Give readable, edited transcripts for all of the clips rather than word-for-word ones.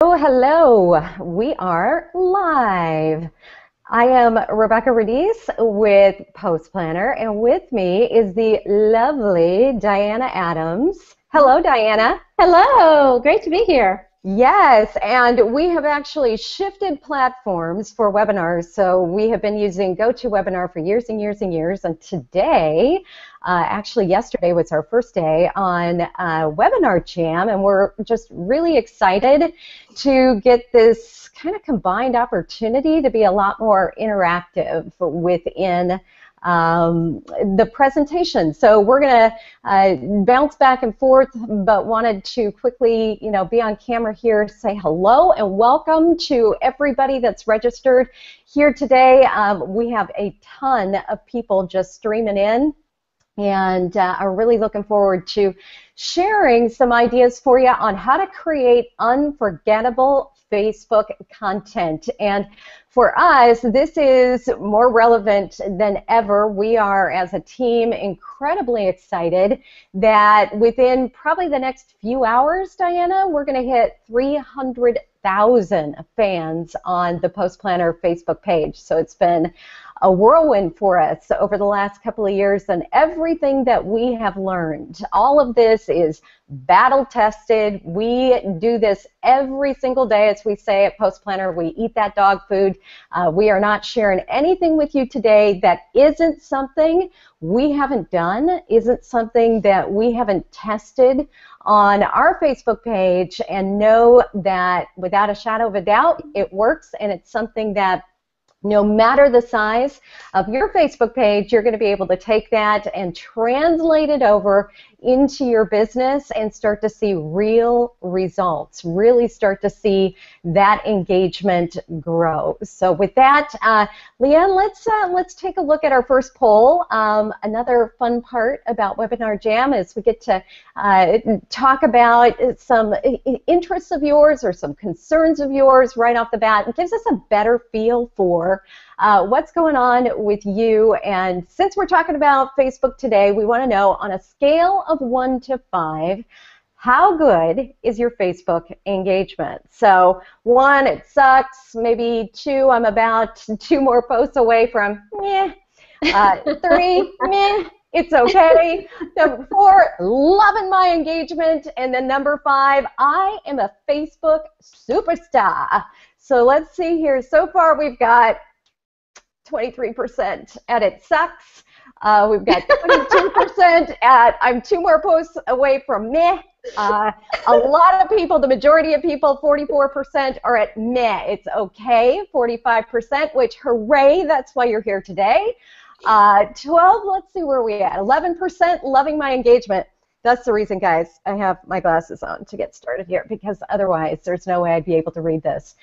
Oh, hello. We are live. I am Rebecca Radice with Post Planner, and with me is the lovely Diana Adams. Hello, Diana. Hello. Great to be here. Yes, and we have actually shifted platforms for webinars. So we have been using GoToWebinar for years and years and years, and today, actually yesterday was our first day on Webinar Jam, and we're just really excited to get this kind of combined opportunity to be a lot more interactive within the presentation. So we're going to bounce back and forth, but wanted to quickly, be on camera here, say hello and welcome to everybody that's registered here today. We have a ton of people just streaming in, and are really looking forward to sharing some ideas for you on how to create unforgettable Facebook content. And for us, this is more relevant than ever. We are, as a team, incredibly excited that within probably the next few hours, Diana, we're going to hit 300,000 fans on the Post Planner Facebook page. So it's been a whirlwind for us over the last couple of years, and everything that we have learned. All of this is battle tested. We do this every single day, as we say at Post Planner. We eat that dog food. We are not sharing anything with you today that isn't something we haven't done, isn't something that we haven't tested on our Facebook page, and know that without a shadow of a doubt, it works, and it's something that no matter the size of your Facebook page, you're going to be able to take that and translate it over into your business and start to see real results, really start to see that engagement grow. So with that, Leanne, let's take a look at our first poll. Another fun part about Webinar Jam is we get to talk about some interests of yours or some concerns of yours right off the bat. It gives us a better feel for what's going on with you. And since we're talking about Facebook today, we want to know, on a scale of 1 to 5, how good is your Facebook engagement? So 1, it sucks. Maybe 2, I'm about 2 more posts away from meh. 3, meh. It's okay. Number 4, loving my engagement. And then number 5, I am a Facebook superstar. So let's see here. So far we've got 23% at it sucks. We've got 22% at I'm 2 more posts away from meh. A lot of people, the majority of people, 44% are at meh. It's okay, 45%, which hooray, that's why you're here today. 12, let's see where we're at. 11% loving my engagement. That's the reason, guys, I have my glasses on to get started here, because otherwise there's no way I'd be able to read this.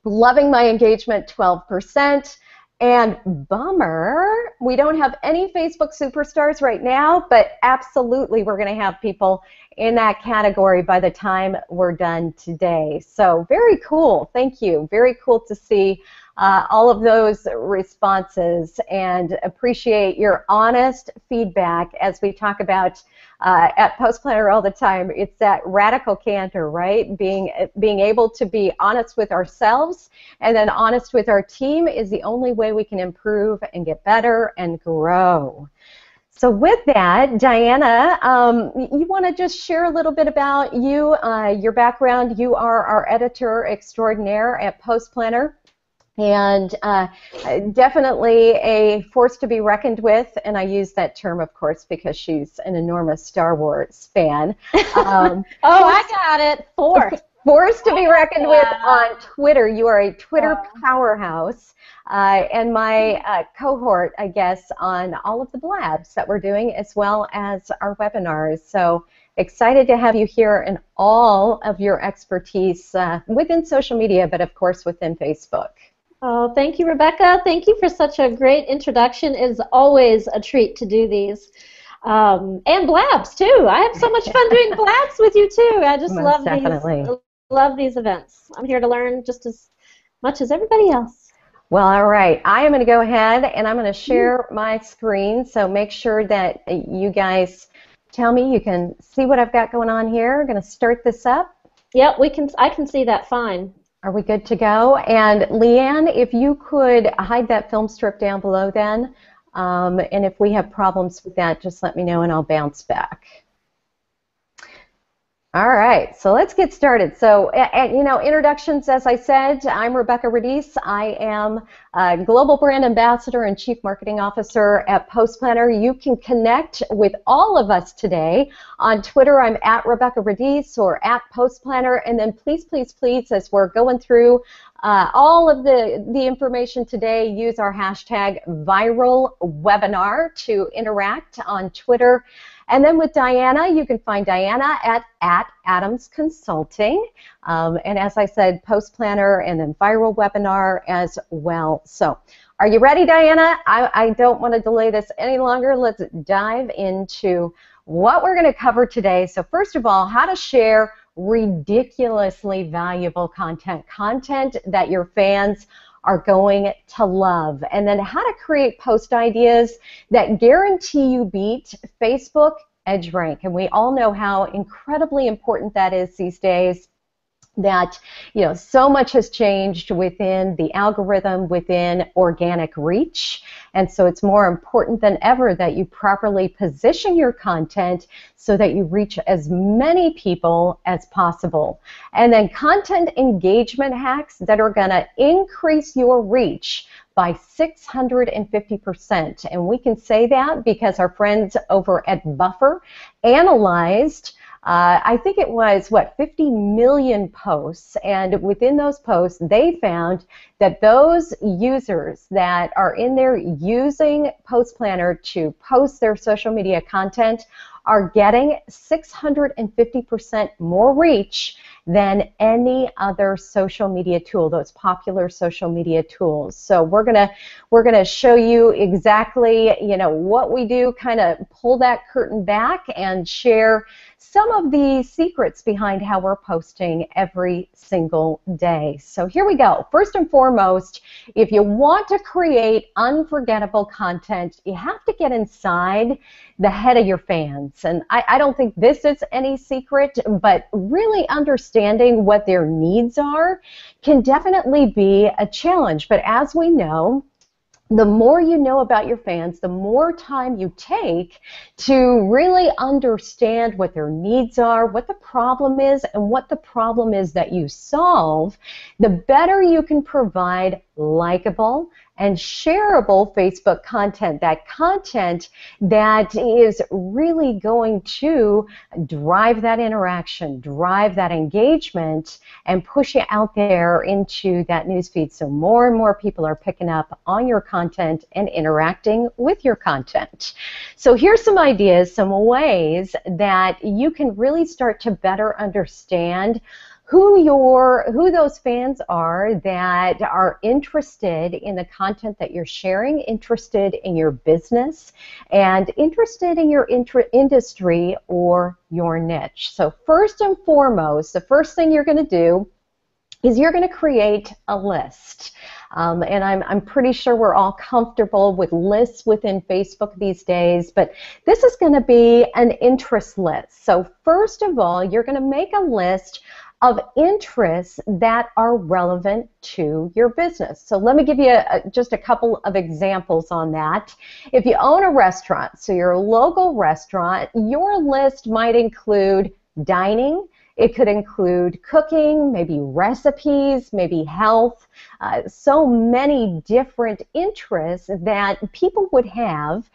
Loving my engagement, 12%. And bummer, we don't have any Facebook superstars right now, but absolutely we're going to have people in that category by the time we're done today. So very cool. Thank you. Very cool to see all of those responses, and appreciate your honest feedback as we talk about at Post Planner all the time. It's that radical candor, right? Being able to be honest with ourselves and then honest with our team is the only way we can improve and get better and grow. So with that, Diana, you want to just share a little bit about you, your background. You are our editor extraordinaire at Post Planner, and definitely a force to be reckoned with, and I use that term, of course, because she's an enormous Star Wars fan. Oh, I got it. Force to be reckoned with on Twitter. You are a Twitter powerhouse, and my cohort, I guess, on all of the blabs that we're doing, as well as our webinars. So excited to have you here and all of your expertise within social media, but of course within Facebook. Oh, thank you, Rebecca. Thank you for such a great introduction. It is always a treat to do these. And blabs, too. I have so much fun doing blabs with you, too. I just love these events. I'm here to learn just as much as everybody else. Well, all right. I am going to go ahead and I'm going to share my screen. So make sure that you guys tell me you can see what I've got going on here. I'm going to start this up. Yep, I can see that fine. Are we good to go? And Leanne, if you could hide that film strip down below then, and if we have problems with that, just let me know and I'll bounce back. All right, so let's get started. So, introductions, as I said, I'm Rebecca Radice. I am a Global Brand Ambassador and Chief Marketing Officer at PostPlanner. You can connect with all of us today on Twitter. I'm at Rebecca Radice or at PostPlanner. And then please, please, please, as we're going through all of the information today, use our hashtag #ViralWebinar to interact on Twitter. And then with Diana, you can find Diana at Adams Consulting. And as I said, PostPlanner and then Viral Webinar as well. So are you ready, Diana? I don't want to delay this any longer. Let's dive into what we're going to cover today. So first of all, how to share ridiculously valuable content that your fans are going to love, and then how to create post ideas that guarantee you beat Facebook EdgeRank. And we all know how incredibly important that is these days, that so much has changed within the algorithm, within organic reach, and so it's more important than ever that you properly position your content so that you reach as many people as possible. And then content engagement hacks that are going to increase your reach by 650%. And we can say that because our friends over at Buffer analyzed I think it was, 50 million posts, and within those posts, they found that those users that are in there using PostPlanner to post their social media content are getting 650% more reach than any other social media tool, those popular social media tools. So we're gonna show you exactly what we do, kind of pull that curtain back and share some of the secrets behind how we're posting every single day. So here we go. First and foremost, if you want to create unforgettable content, you have to get inside the head of your fans. And I don't think this is any secret, but really understanding what their needs are can definitely be a challenge. But as we know, the more you know about your fans, the more time you take to really understand what their needs are, what the problem is, and what the problem is that you solve, the better you can provide likable and shareable Facebook content, that content that is really going to drive that interaction, drive that engagement, and push you out there into that newsfeed so more and more people are picking up on your content and interacting with your content. So here's some ideas, some ways that you can really start to better understand who those fans are that are interested in the content that you're sharing, interested in your business, and interested in your industry or your niche. So first and foremost, the first thing you're going to do is you're going to create a list. And I'm pretty sure we're all comfortable with lists within Facebook these days, but this is going to be an interest list. So first of all, you're going to make a list of interests that are relevant to your business. So let me give you just a couple of examples on that. If you own a restaurant, so you're a local restaurant, your list might include dining. It could include cooking, maybe recipes, maybe health, so many different interests that people would have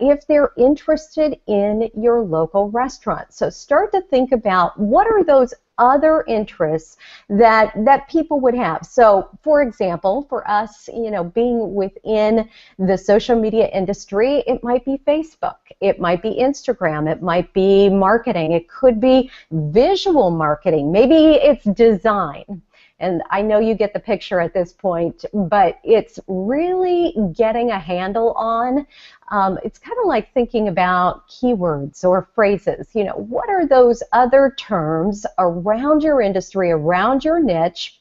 if they're interested in your local restaurant. So start to think about what are those other interests that people would have. So for example, for us, being within the social media industry, it might be Facebook, it might be Instagram, it might be marketing, it could be visual marketing, maybe it's design. And I know you get the picture at this point, but it's really getting a handle on, it's kind of like thinking about keywords or phrases. What are those other terms around your industry, around your niche,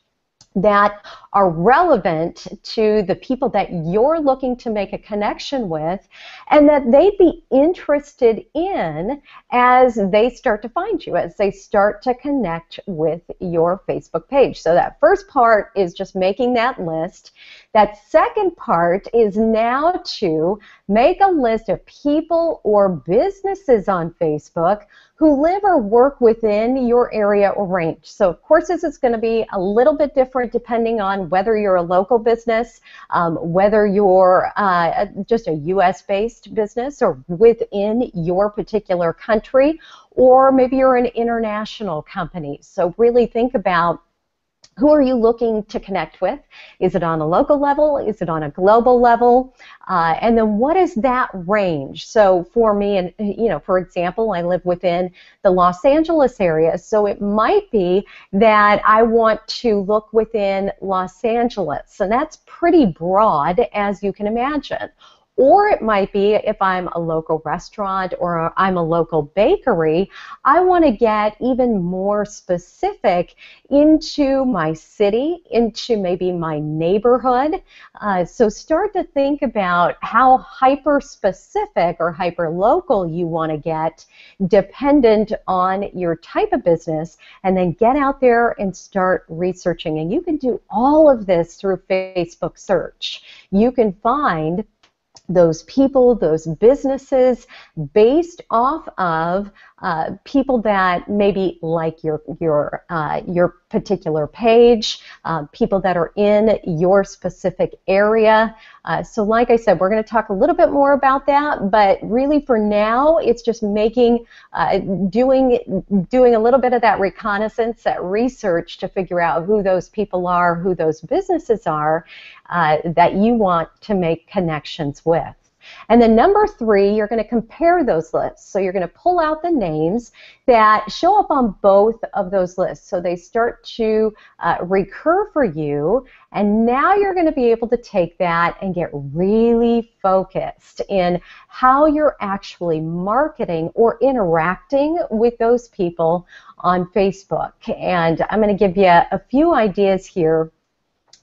that are relevant to the people that you're looking to make a connection with, and that they'd be interested in as they start to find you, as they start to connect with your Facebook page. So that first part is just making that list. That second part is now to make a list of people or businesses on Facebook who live or work within your area or range. So of course this is going to be a little bit different depending on whether you're a local business, whether you're just a US-based business or within your particular country, or maybe you're an international company. So really think about, who are you looking to connect with? Is it on a local level? Is it on a global level? And then what is that range? So for me, and for example, I live within the Los Angeles area, so it might be that I want to look within Los Angeles, and that's pretty broad, as you can imagine. Or it might be, if I'm a local restaurant or I'm a local bakery, I want to get even more specific into my city, into maybe my neighborhood. So start to think about how hyper-specific or hyper-local you want to get, dependent on your type of business, and then get out there and start researching. And you can do all of this through Facebook search. You can find those people, those businesses, based off of people that maybe like your particular page, people that are in your specific area. So like I said, we're going to talk a little bit more about that, but really for now, it's just making, doing a little bit of that reconnaissance, that research to figure out who those people are, who those businesses are that you want to make connections with. And then number 3, you're going to compare those lists. So you're going to pull out the names that show up on both of those lists. So they start to recur for you, and now you're going to be able to take that and get really focused in how you're actually marketing or interacting with those people on Facebook. And I'm going to give you a few ideas here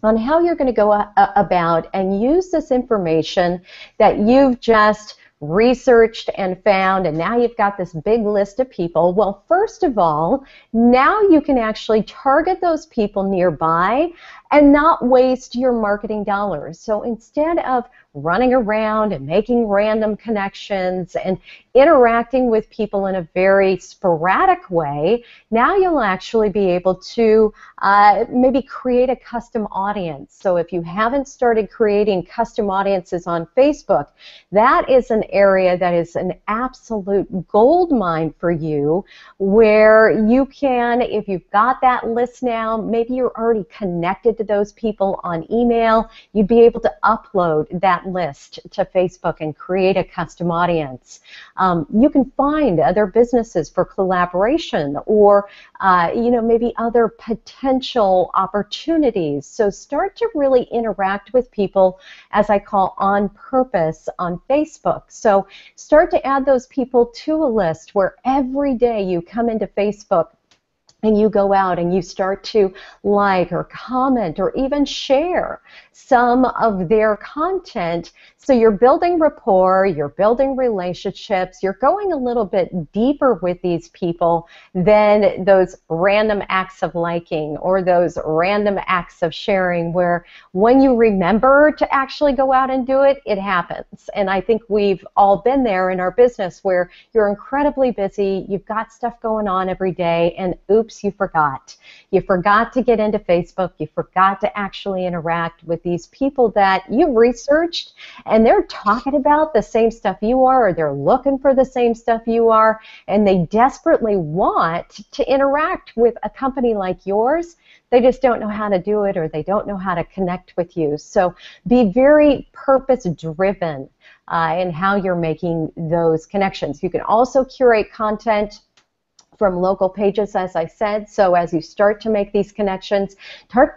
on how you're going to go about and use this information that you've just researched and found, and now you've got this big list of people. Well, first of all, now you can actually target those people nearby and not waste your marketing dollars. So instead of running around and making random connections and interacting with people in a very sporadic way, now you'll actually be able to maybe create a custom audience. So if you haven't started creating custom audiences on Facebook, that is an area that is an absolute gold mine for you, where you can, if you've got that list now, maybe you're already connected to those people on email, you'd be able to upload that list to Facebook and create a custom audience. You can find other businesses for collaboration, or maybe other potential opportunities. So start to really interact with people, as I call, on purpose on Facebook. So start to add those people to a list where every day you come into Facebook and you go out and you start to like or comment or even share some of their content. So you're building rapport, you're building relationships, you're going a little bit deeper with these people than those random acts of liking or those random acts of sharing, where when you remember to actually go out and do it, it happens. And I think we've all been there in our business, where you're incredibly busy, you've got stuff going on every day, and oops, you forgot. You forgot to get into Facebook, you forgot to actually interact with these people that you researched, and they're talking about the same stuff you are, or they're looking for the same stuff you are, and they desperately want to interact with a company like yours. They just don't know how to do it, or they don't know how to connect with you. So be very purpose-driven in how you're making those connections. You can also curate content from local pages, as I said. So as you start to make these connections,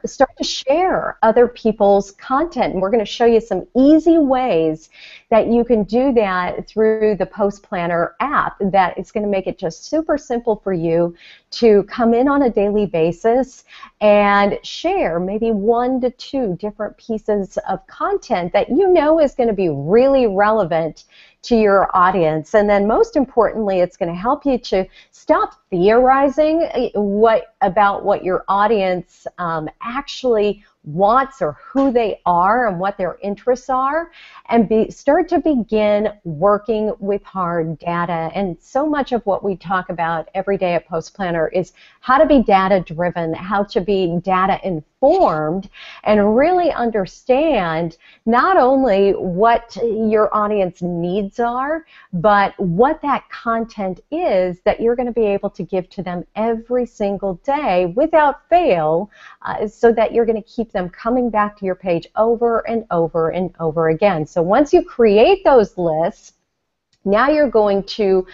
start to share other people's content. And we're going to show you some easy ways that you can do that through the Post Planner app. That is going to make it just super simple for you to come in on a daily basis and share maybe 1 to 2 different pieces of content that you know is going to be really relevant to your audience. And then most importantly, it's going to help you to stop theorizing about what your audience actually wants or who they are and what their interests are, and start to begin working with hard data. And so much of what we talk about every day at Post Planner is how to be data driven, how to be data informed, and really understand not only what your audience needs are, but what that content is that you're going to be able to give to them every single day without fail, so that you're going to keep them coming back to your page over and over and over again. So once you create those lists, now you're going to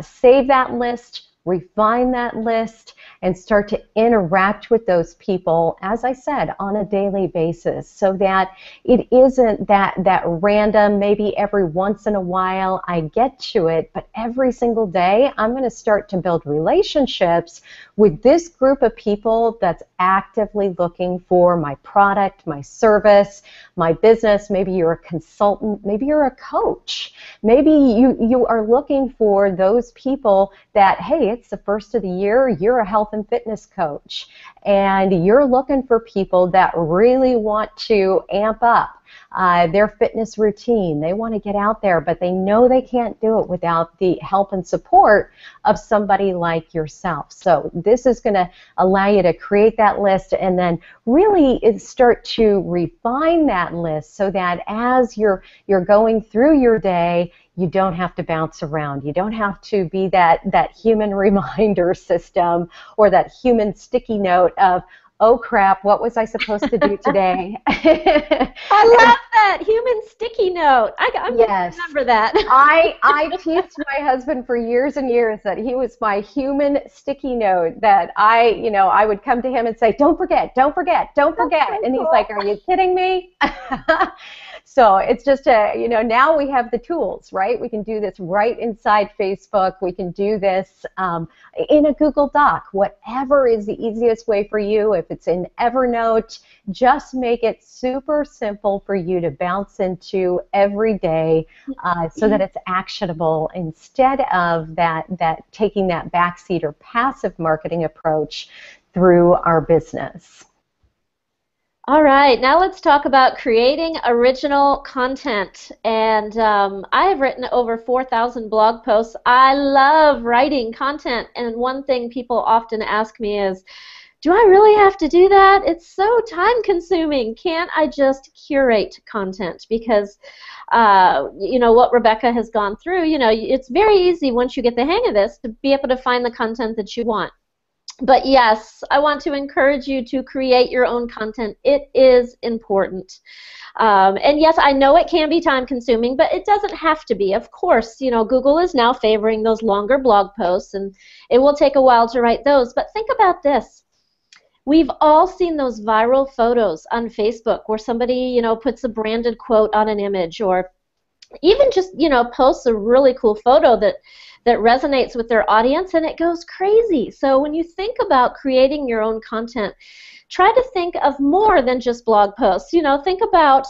save that list, refine that list, and start to interact with those people, as I said, on a daily basis, so that it isn't that random, maybe every once in a while I get to it, but every single day I'm going to start to build relationships with this group of people that's actively looking for my product, my service, my business. Maybe you're a consultant, maybe you're a coach, maybe you are looking for those people that, hey, it's the first of the year, you're a health and fitness coach, and you're looking for people that really want to amp up their fitness routine. They want to get out there, but they know they can't do it without the help and support of somebody like yourself. So this is going to allow you to create that list and then really start to refine that list so that as you're going through your day, you don't have to bounce around. You don't have to be that human reminder system or that human sticky note of, oh crap, what was I supposed to do today? I love that, human sticky note. I'm going to remember that. I teased my husband for years and years that he was my human sticky note, that I would come to him and say, don't forget, don't forget, don't forget. And he's like, are you kidding me? So it's just now we have the tools, right? We can do this right inside Facebook. We can do this in a Google Doc, whatever is the easiest way for you. If it's in Evernote, just make it super simple for you to bounce into every day so that it's actionable instead of that taking that backseat or passive marketing approach through our business. All right, now let's talk about creating original content. And I have written over 4,000 blog posts. I love writing content, and one thing people often ask me is, do I really have to do that? It's so time-consuming. Can't I just curate content? Because what Rebecca has gone through, it's very easy once you get the hang of this to be able to find the content that you want. But yes, I want to encourage you to create your own content. It is important. And yes, I know it can be time-consuming, but it doesn't have to be. Of course, Google is now favoring those longer blog posts, and it will take a while to write those. But think about this. We've all seen those viral photos on Facebook where somebody, puts a branded quote on an image, or even just, posts a really cool photo that resonates with their audience, and it goes crazy. So when you think about creating your own content, try to think of more than just blog posts. Think about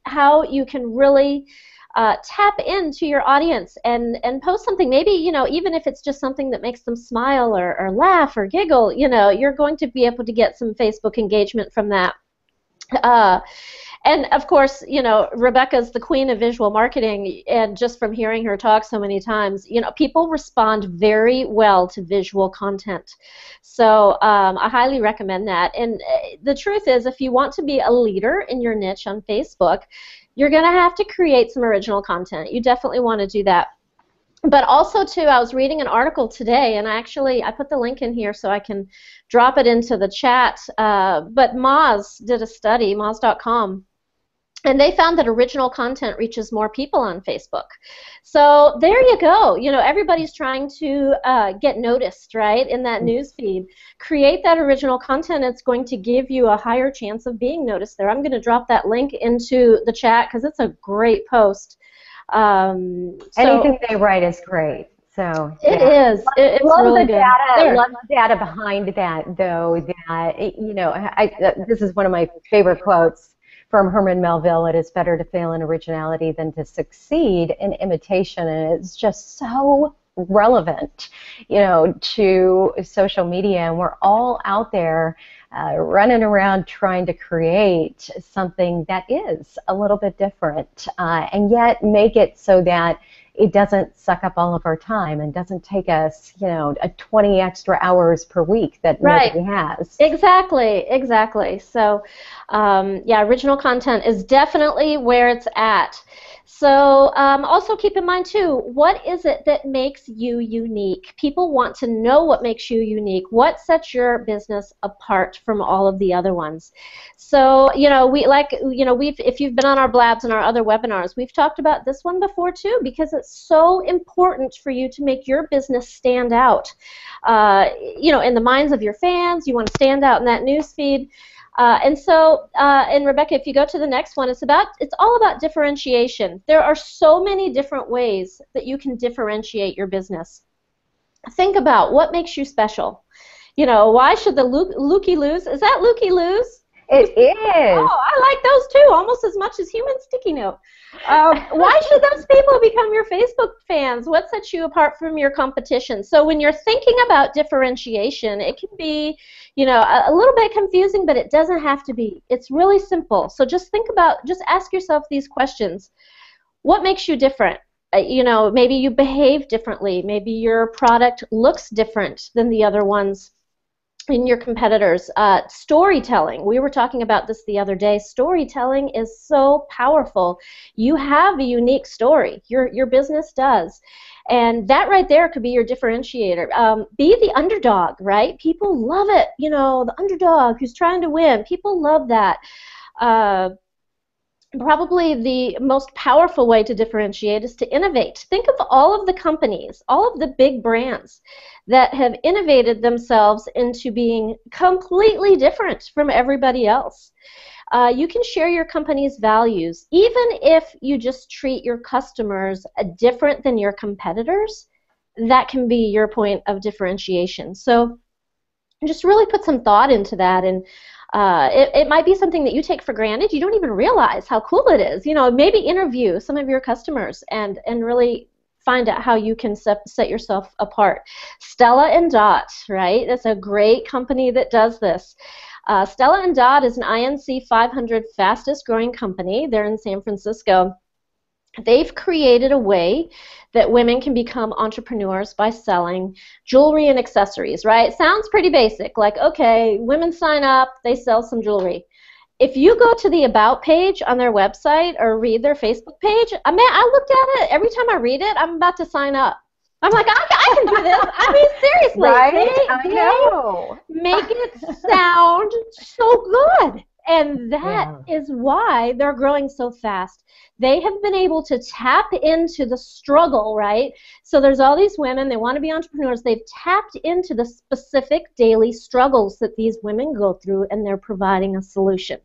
how you can really tap into your audience and post something. Maybe, even if it's just something that makes them smile or laugh or giggle, you're going to be able to get some Facebook engagement from that. And of course, Rebecca's the queen of visual marketing, and just from hearing her talk so many times, people respond very well to visual content. So I highly recommend that. And the truth is, if you want to be a leader in your niche on Facebook, you're going to have to create some original content. You definitely want to do that. But also, too, I was reading an article today, and I put the link in here so I can drop it into the chat. But Moz did a study, Moz.com, And they found that original content reaches more people on Facebook. So there you go. You know, everybody's trying to get noticed, right, in that news feed. Create that original content. It's going to give you a higher chance of being noticed there. I'm going to drop that link into the chat because it's a great post. Anything they write is great. So it is. It's really good. Love the data behind that, though. That, you know, this is one of my favorite quotes from Herman Melville. It is better to fail in originality than to succeed in imitation, and it's just so relevant, you know, to social media. And we're all out there running around trying to create something that is a little bit different, and yet make it so that it doesn't suck up all of our time and doesn't take us, you know, 20 extra hours per week that nobody has. Exactly. So, yeah, original content is definitely where it's at. So also keep in mind, too, what is it that makes you unique? People want to know what makes you unique. What sets your business apart from all of the other ones? So, you know, if you've been on our Blabs and our other webinars, we've talked about this one before, too, because it's so important for you to make your business stand out. You know, in the minds of your fans, you want to stand out in that news feed. And Rebecca, if you go to the next one, it's all about differentiation. There are so many different ways that you can differentiate your business. Think about what makes you special. You know, why should the Looky Loos? Is that Looky Loos? It is. Oh, I like those too, almost as much as Human Sticky Note. Why should those people become your Facebook fans? What sets you apart from your competition? So when you're thinking about differentiation, it can be, you know, a little bit confusing, but it doesn't have to be. It's really simple. So just ask yourself these questions. What makes you different? You know, maybe you behave differently. Maybe your product looks different than the other ones in your competitors. Storytelling. We were talking about this the other day. Storytelling is so powerful. You have a unique story. Your business does. And that right there could be your differentiator. Be the underdog, right? People love it. You know, the underdog who's trying to win. People love that. Probably the most powerful way to differentiate is to innovate. Think of all of the companies, all of the big brands that have innovated themselves into being completely different from everybody else. You can share your company's values. Even if you just treat your customers different than your competitors, that can be your point of differentiation. So just really put some thought into that, and it might be something that you take for granted. You don't even realize how cool it is. You know, maybe interview some of your customers and really find out how you can set yourself apart. Stella and Dot, right? That's a great company that does this. Stella and Dot is an INC 500 fastest growing company. They're in San Francisco. They've created a way that women can become entrepreneurs by selling jewelry and accessories, right? Sounds pretty basic, like, okay, women sign up, they sell some jewelry. If you go to the About page on their website or read their Facebook page, I looked at it. Every time I read it, I'm about to sign up. I'm like, I can do this. I mean, seriously. Right? I know. Make it sound so good. And that is why they're growing so fast. They have been able to tap into the struggle, right? So there's all these women, they want to be entrepreneurs. They've tapped into the specific daily struggles that these women go through, and they're providing a solution.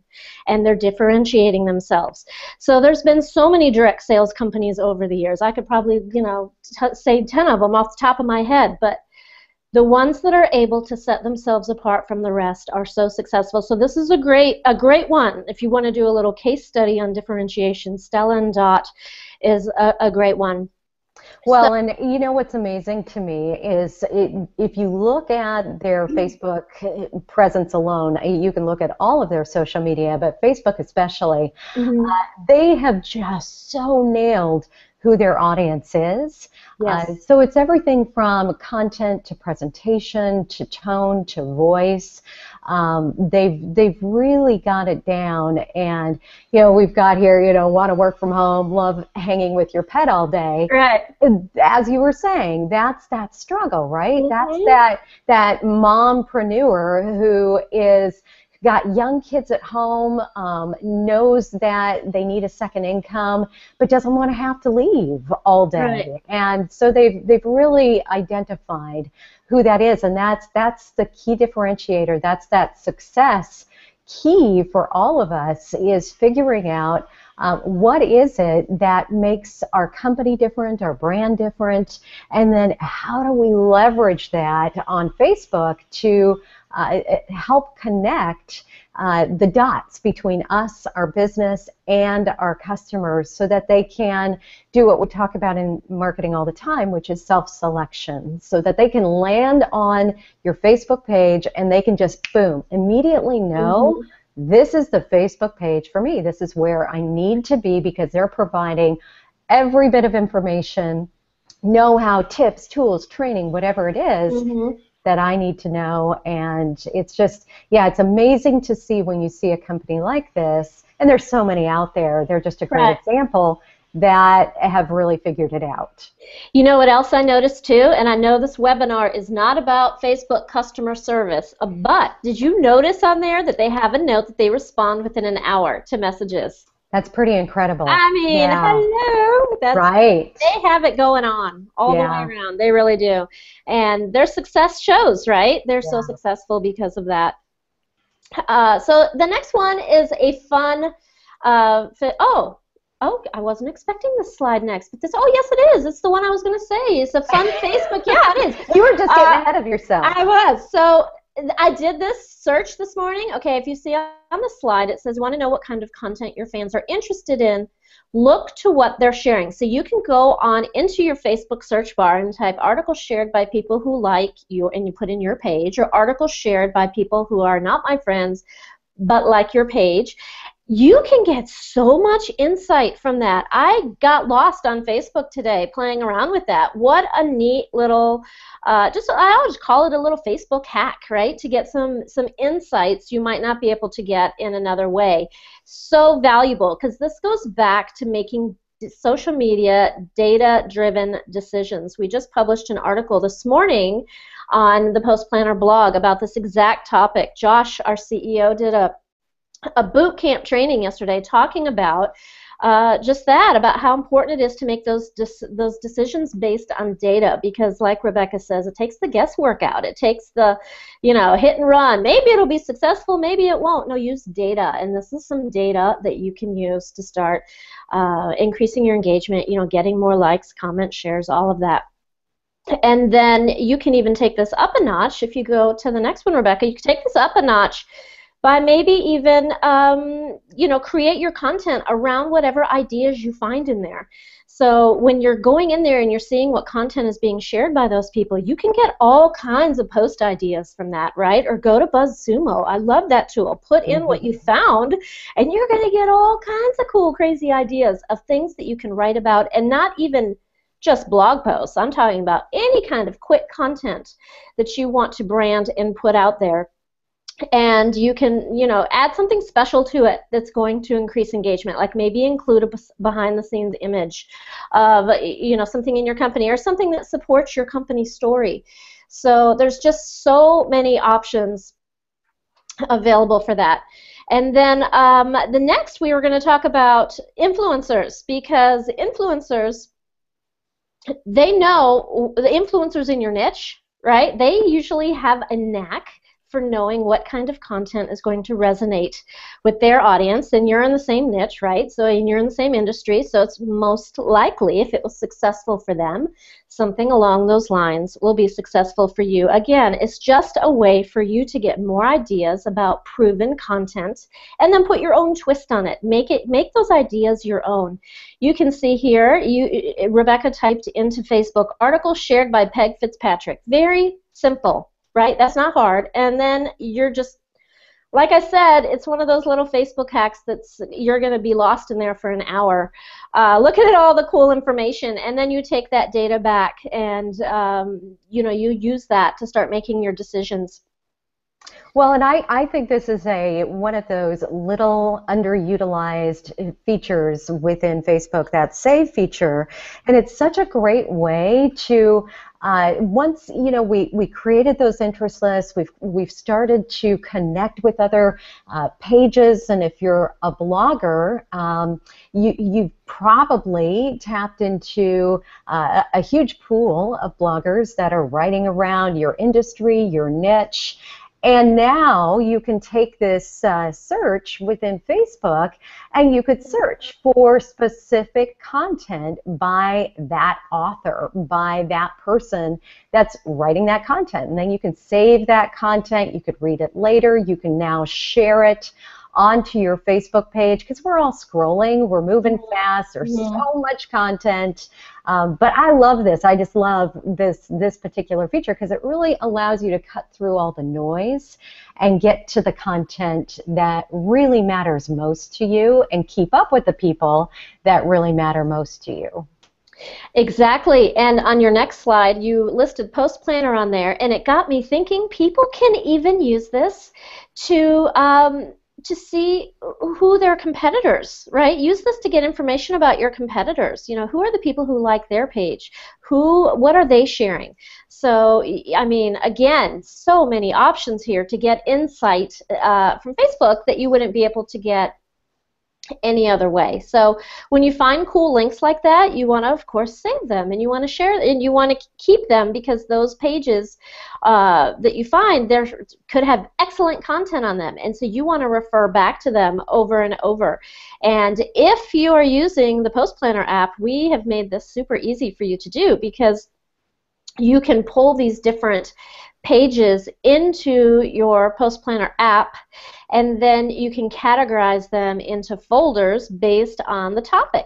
And they're differentiating themselves. So there's been so many direct sales companies over the years. I could probably, you know, say 10 of them off the top of my head, but the ones that are able to set themselves apart from the rest are so successful. So this is a great one. If you want to do a little case study on differentiation, Stella and Dot is a great one. Well, so, and you know what's amazing to me is if you look at their Facebook presence alone, you can look at all of their social media, but Facebook especially, they have just so nailed who their audience is. Yes. So it's everything from content to presentation to tone to voice. They've really got it down, and you know, we've got here, you know, want to work from home, love hanging with your pet all day. Right. As you were saying, that's that struggle, right? That's that mompreneur who is got young kids at home, knows that they need a second income, but doesn't want to have to leave all day. Right. And so they've really identified who that is, and that's the key differentiator. That's that success key for all of us, is figuring out what is it that makes our company different, our brand different, and then how do we leverage that on Facebook to help connect the dots between us, our business, and our customers, so that they can do what we talk about in marketing all the time, which is self-selection, so that they can land on your Facebook page and they can just, boom, immediately know, this is the Facebook page for me. This is where I need to be, because they're providing every bit of information, know-how, tips, tools, training, whatever it is that I need to know. And it's just, yeah, it's amazing to see when you see a company like this, and there's so many out there, they're just a great example, that have really figured it out. You know what else I noticed too? And I know this webinar is not about Facebook customer service, but did you notice on there that they have a note that they respond within an hour to messages? That's pretty incredible. I mean, hello. That's right. They have it going on all the way around. They really do. And their success shows, right? They're so successful because of that. So the next one is a fun, Oh, I wasn't expecting this slide next, but this, oh yes it is. It's the one I was going to say. It's a fun Facebook, yeah it is. You were just getting ahead of yourself. I was. So I did this search this morning. Okay, if you see on the slide, it says, want to know what kind of content your fans are interested in, look to what they're sharing. So you can go on into your Facebook search bar and type articles shared by people who like you, and you put in your page, or articles shared by people who are not my friends, but like your page. You can get so much insight from that. I got lost on Facebook today playing around with that. What a neat little, I'll just call it a little Facebook hack, right? To get some insights you might not be able to get in another way. So valuable, because this goes back to making social media data-driven decisions. We just published an article this morning on the Post Planner blog about this exact topic. Josh, our CEO, did a boot camp training yesterday talking about just that, about how important it is to make those decisions based on data, because like Rebecca says, it takes the guesswork out. It takes the, hit and run. Maybe it'll be successful, maybe it won't. No, use data, and this is some data that you can use to start increasing your engagement, getting more likes, comments, shares, all of that. And then you can even take this up a notch. If you go to the next one, Rebecca, you can take this up a notch by maybe even, create your content around whatever ideas you find in there. So when you're going in there and you're seeing what content is being shared by those people, you can get all kinds of post ideas from that, right? Or go to BuzzSumo. I love that tool. Put in what you found, and you're going to get all kinds of cool, crazy ideas of things that you can write about, and not even just blog posts. I'm talking about any kind of quick content that you want to brand and put out there. And you can, add something special to it that's going to increase engagement, like maybe include a behind-the-scenes image of, something in your company, or something that supports your company story. So there's just so many options available for that. And then the next, we were going to talk about influencers, because influencers, they know, the influencers in your niche, right? They usually have a knack for knowing what kind of content is going to resonate with their audience, and you're in the same niche, right? So you're in the same industry, so it's most likely, if it was successful for them, something along those lines will be successful for you. Again, it's just a way for you to get more ideas about proven content, and then put your own twist on it. Make those ideas your own. You can see here, Rebecca typed into Facebook, article shared by Peg Fitzpatrick. Very simple. Right? That's not hard. And then you're just, like I said, it's one of those little Facebook hacks that's, you're going to be lost in there for an hour. Looking at all the cool information, and then you take that data back and, you use that to start making your decisions. Well, and I think this is one of those little underutilized features within Facebook, that save feature, and it's such a great way to once we created those interest lists, we've started to connect with other pages, and if you're a blogger, you've probably tapped into a huge pool of bloggers that are writing around your industry, your niche. And now you can take this search within Facebook and you could search for specific content by that author, by that person that's writing that content. And then you can save that content, you could read it later, you can now share it onto your Facebook page, because we're all scrolling, we're moving fast, there's so much content. But I love this. I just love this particular feature because it really allows you to cut through all the noise and get to the content that really matters most to you and keep up with the people that really matter most to you. Exactly, and on your next slide you listed Post Planner on there, and it got me thinking people can even use this to see who their competitors, right? Use this to get information about your competitors. You know, who are the people who like their page? What are they sharing? So, I mean, again, so many options here to get insight from Facebook that you wouldn't be able to get any other way. So when you find cool links like that, you want to, of course, save them, and you want to share, and you want to keep them, because those pages that you find there could have excellent content on them, and so you want to refer back to them over and over. And if you are using the Post Planner app, we have made this super easy for you to do, because you can pull these different pages into your Post Planner app, and then you can categorize them into folders based on the topic.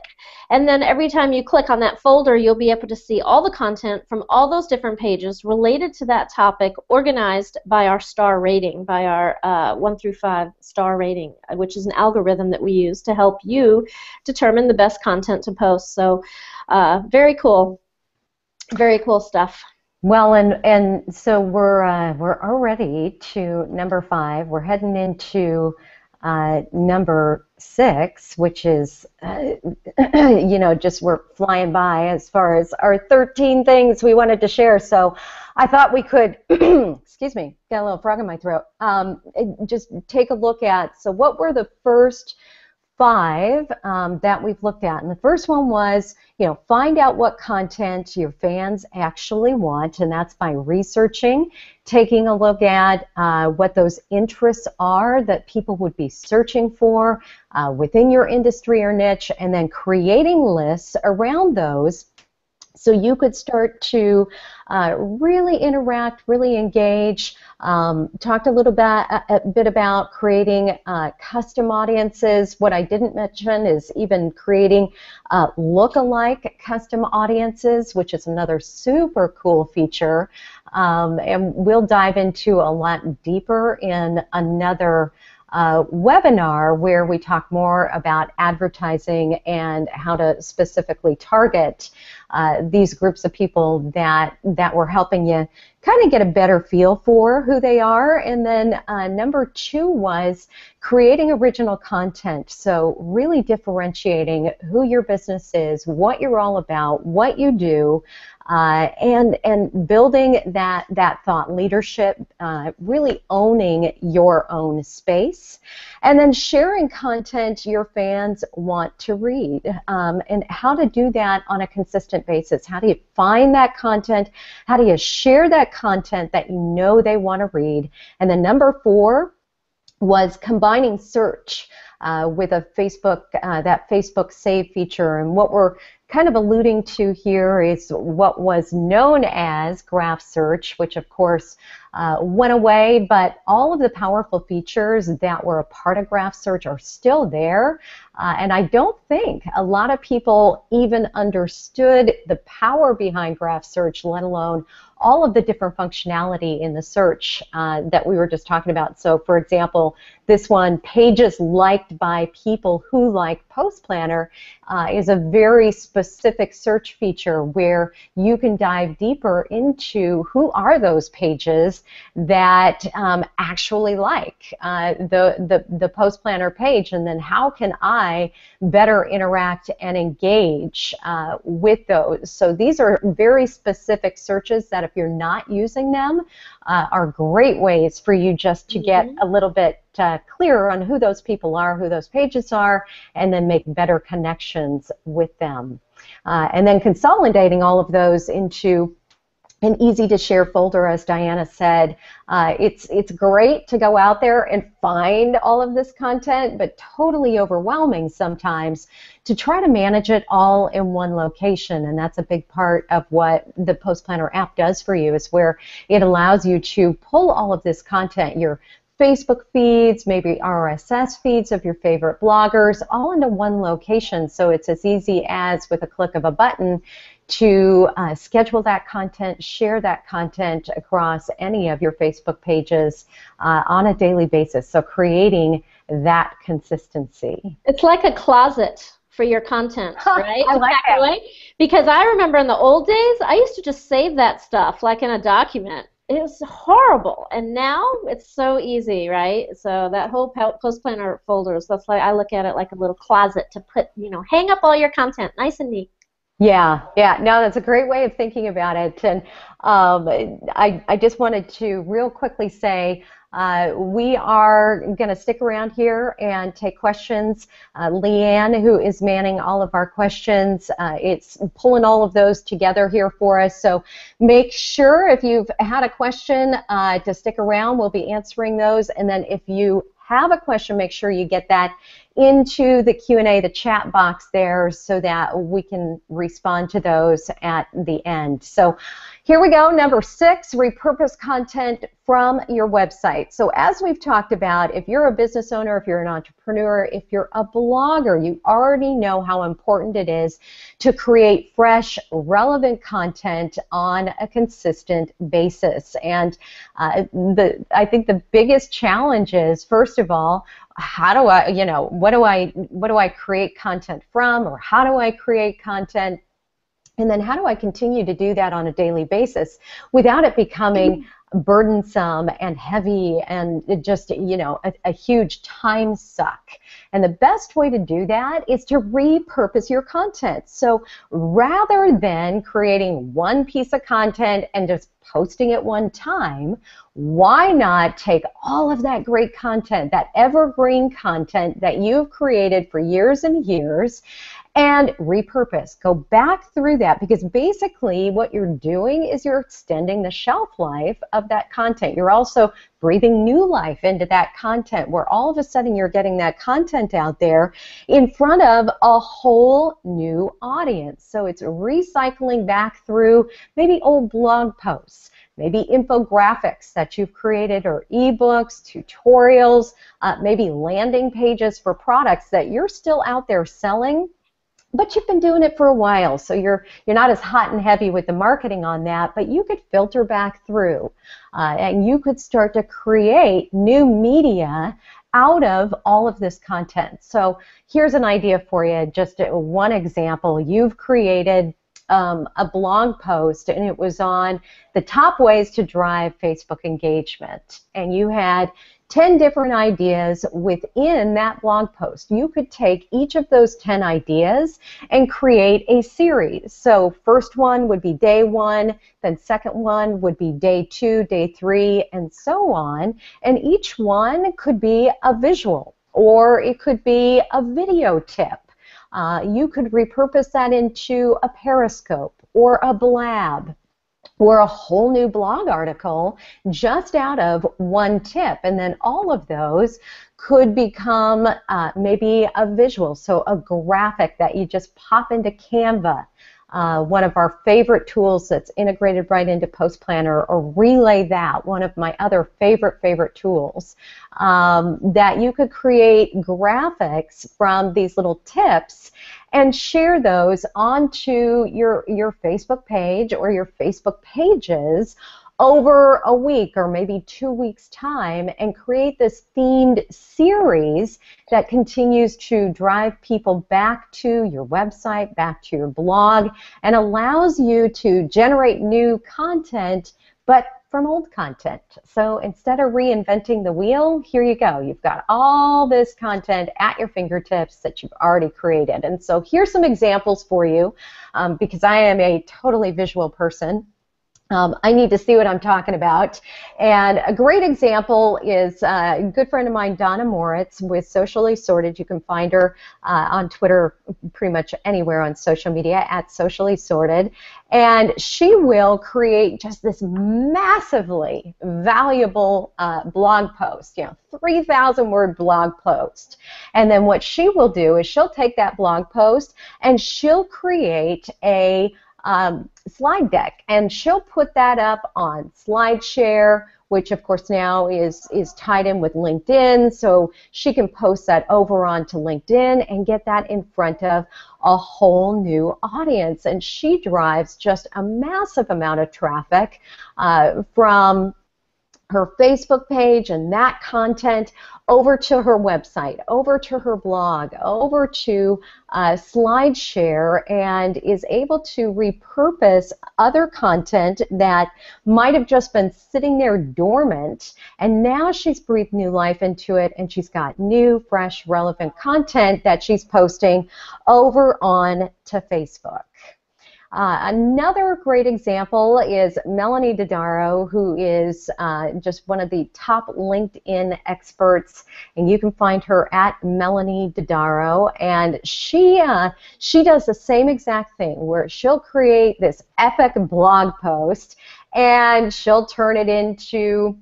And then every time you click on that folder, you'll be able to see all the content from all those different pages related to that topic, organized by our star rating, by our 1 through 5 star rating, which is an algorithm that we use to help you determine the best content to post. So very cool stuff. Well, and so we're already to number 5. We're heading into number 6, which is just we're flying by as far as our 13 things we wanted to share. So I thought we could, excuse me, got a little frog in my throat. Just take a look at, so what were the first 5 that we've looked at. And the first one was, find out what content your fans actually want, and that's by researching, taking a look at what those interests are that people would be searching for within your industry or niche, and then creating lists around those, so you could start to really interact, really engage. Talked a little bit about creating custom audiences. What I didn't mention is even creating look-alike custom audiences, which is another super cool feature. And we'll dive into a lot deeper in another webinar where we talk more about advertising and how to specifically target these groups of people that we're helping you kind of get a better feel for who they are. And then number 2 was creating original content. So really differentiating who your business is, what you're all about, what you do, and building that thought leadership, really owning your own space, and then sharing content your fans want to read, and how to do that on a consistent basis. How do you find that content? How do you share that content that you know they want to read? And then number 4 was combining search with a Facebook, that Facebook save feature. And what we're kind of alluding to here is what was known as graph search, which of course went away, but all of the powerful features that were a part of graph search are still there. And I don't think a lot of people even understood the power behind graph search, let alone all of the different functionality in the search that we were just talking about. So for example, this one, pages liked by people who like Post Planner, is a very specific search feature where you can dive deeper into who are those pages that actually like the Post Planner page, and then how can I better interact and engage with those. So these are very specific searches that if you're not using them are great ways for you just to get a little bit clearer on who those people are, who those pages are, and then make better connections with them. And then consolidating all of those into an easy-to-share folder, as Diana said. It's great to go out there and find all of this content, but totally overwhelming sometimes to try to manage it all in one location. And that's a big part of what the Post Planner app does for you, is where it allows you to pull all of this content, your Facebook feeds, maybe RSS feeds of your favorite bloggers, all into one location. So it's as easy as, with a click of a button, to schedule that content, share that content across any of your Facebook pages on a daily basis. So creating that consistency. It's like a closet for your content, right? I like that. Away. Because I remember in the old days, I used to just save that stuff like in a document. It was horrible, and now it's so easy, right? So that whole Post Planner folders, that's like, I look at it like a little closet to put, hang up all your content nice and neat. Yeah, no, that's a great way of thinking about it. And I just wanted to real quickly say we are going to stick around here and take questions. Leanne, who is manning all of our questions, it's pulling all of those together here for us. So make sure if you've had a question to stick around. We'll be answering those. And then if you have a question, make sure you get that into the Q&A, the chat box there, so that we can respond to those at the end. So here we go, number 6, repurpose content from your website. So as we've talked about, if you're a business owner, if you're an entrepreneur, if you're a blogger, you already know how important it is to create fresh, relevant content on a consistent basis. And I think the biggest challenge is, first of all, how do I, what do I create content from, or how do I create content? And then how do I continue to do that on a daily basis without it becoming burdensome and heavy and just, a huge time suck? And the best way to do that is to repurpose your content. So rather than creating one piece of content and just posting it one time, why not take all of that great content, that evergreen content that you've created for years and years, and repurpose? Go back through that, because basically what you're doing is you're extending the shelf life of that content. You're also breathing new life into that content, where all of a sudden you're getting that content out there in front of a whole new audience. So it's recycling back through maybe old blog posts, maybe infographics that you've created, or ebooks, tutorials, maybe landing pages for products that you're still out there selling, but you've been doing it for a while, so you're not as hot and heavy with the marketing on that, but you could filter back through and you could start to create new media out of all of this content. So here's an idea for you, just one example. You've created a blog post, and it was on the top ways to drive Facebook engagement, and you had 10 different ideas within that blog post. You could take each of those 10 ideas and create a series. So first one would be day 1, then second one would be day 2, day 3, and so on. And each one could be a visual, or it could be a video tip. You could repurpose that into a Periscope or a blab, or a whole new blog article just out of one tip. And then all of those could become maybe a visual, so a graphic that you just pop into Canva. one of our favorite tools that's integrated right into Post Planner, or Relay That, one of my other favorite tools, that you could create graphics from these little tips and share those onto your Facebook page or your Facebook pages over a week or maybe 2 weeks' time, and create this themed series that continues to drive people back to your website, back to your blog, and allows you to generate new content, but from old content. So instead of reinventing the wheel, here you go. You've got all this content at your fingertips that you've already created. And so here's some examples for you, because I am a totally visual person. I need to see what I'm talking about. And a great example is a good friend of mine, Donna Moritz, with Socially Sorted. You can find her on Twitter, pretty much anywhere on social media, at Socially Sorted. And she will create just this massively valuable blog post, 3,000-word blog post. And then what she will do is she'll take that blog post and she'll create a slide deck, and she'll put that up on SlideShare, which of course now is tied in with LinkedIn, so she can post that over onto LinkedIn and get that in front of a whole new audience. And she drives just a massive amount of traffic from her Facebook page and that content over to her website, over to her blog, over to SlideShare, and is able to repurpose other content that might have just been sitting there dormant, and now she's breathed new life into it, and she's got new, fresh, relevant content that she's posting over on to Facebook. Another great example is Melanie Dodaro, who is just one of the top LinkedIn experts, and you can find her at Melanie Dodaro. And she does the same exact thing, where she'll create this epic blog post and she'll turn it into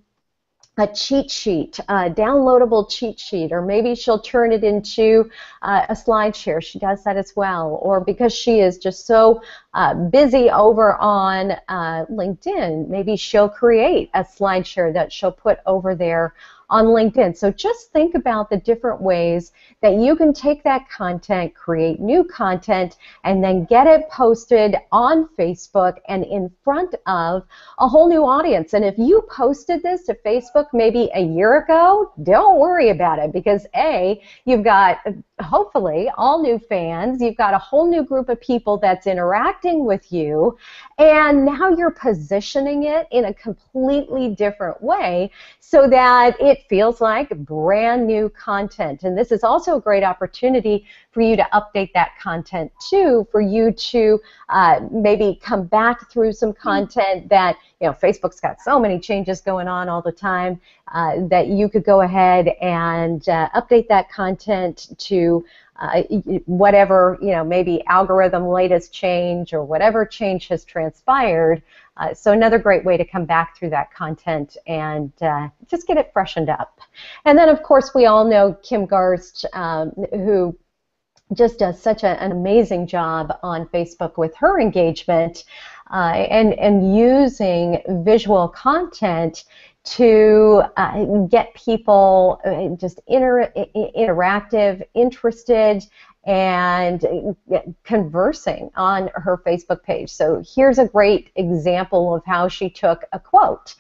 a cheat sheet, a downloadable cheat sheet, or maybe she'll turn it into a SlideShare. She does that as well. Or because she is just so busy over on LinkedIn, maybe she'll create a SlideShare that she'll put over there on LinkedIn. So just think about the different ways that you can take that content, create new content, and then get it posted on Facebook and in front of a whole new audience. And if you posted this to Facebook maybe a year ago, don't worry about it, because A, you've got hopefully all new fans, you've got a whole new group of people that's interacting with you, and now you're positioning it in a completely different way so that it feels like brand new content. And this is also a great opportunity for you to update that content too, for you to maybe come back through some content that, Facebook's got so many changes going on all the time that you could go ahead and update that content to whatever, maybe algorithm latest change or whatever change has transpired. So another great way to come back through that content and just get it freshened up. And then, of course, we all know Kim Garst, who just does such an amazing job on Facebook with her engagement and using visual content to get people just interactive, interested, and conversing on her Facebook page. So here's a great example of how she took a quote.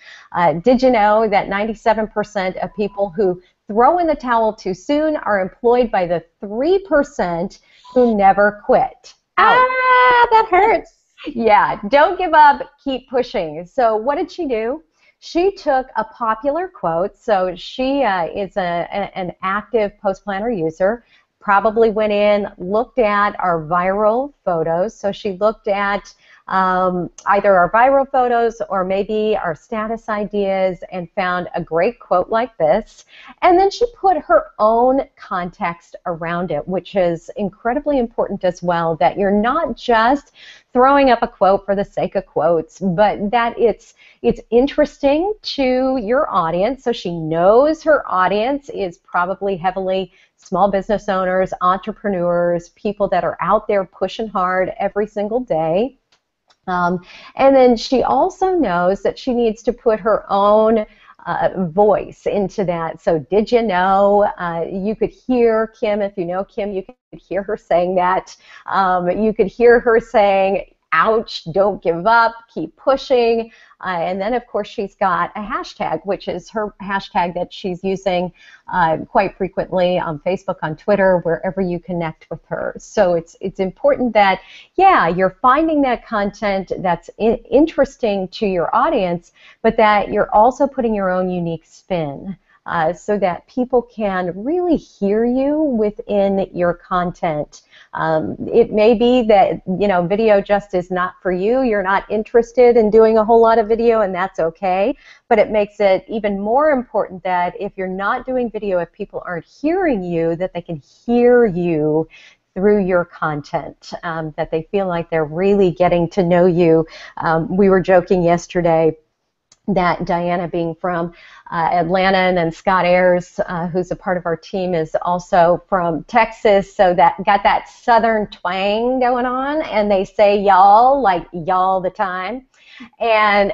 Did you know that 97% of people who throw in the towel too soon are employed by the 3% who never quit? Ouch. Ah, that hurts. Yeah, don't give up, keep pushing. So what did she do? She took a popular quote. So she is an active Post Planner user, probably went in, looked at our viral photos. So she looked at either our viral photos or maybe our status ideas and found a great quote like this. And then she put her own context around it, which is incredibly important as well, that you're not just throwing up a quote for the sake of quotes, but that it's interesting to your audience. So she knows her audience is probably heavily small business owners, entrepreneurs, people that are out there pushing hard every single day. And then she also knows that she needs to put her own voice into that. So did you know? You could hear Kim, if you know Kim, you could hear her saying that. You could hear her saying, ouch, don't give up, keep pushing. And then, of course, she's got a hashtag, which is her hashtag that she's using quite frequently on Facebook, on Twitter, wherever you connect with her. So it's important that, yeah, you're finding that content that's interesting to your audience, but that you're also putting your own unique spin. So that people can really hear you within your content. It may be that, you know, video just is not for you. You're not interested in doing a whole lot of video, and that's okay. But it makes it even more important that if you're not doing video, if people aren't hearing you, that they can hear you through your content, that they feel like they're really getting to know you. We were joking yesterday that Diana, being from Atlanta, and then Scott Ayers, who's a part of our team, is also from Texas, so that got that southern twang going on, and they say y'all, like y'all the time. And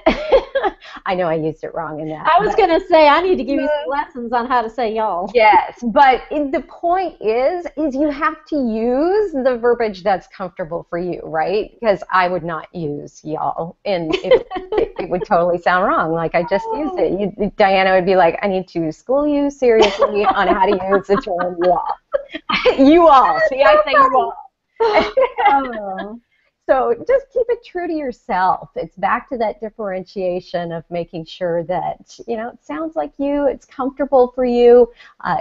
I know I used it wrong in that. I was going to say, I need to give you some lessons on how to say y'all. Yes, but the point is you have to use the verbiage that's comfortable for you, right? Because I would not use y'all, and it would totally sound wrong. Like I just used it. Diana would be like, I need to school you seriously on how to use the term you all. You all. See, I say you all. Oh. So just keep it true to yourself. It's back to that differentiation of making sure that, you know, it sounds like you, it's comfortable for you,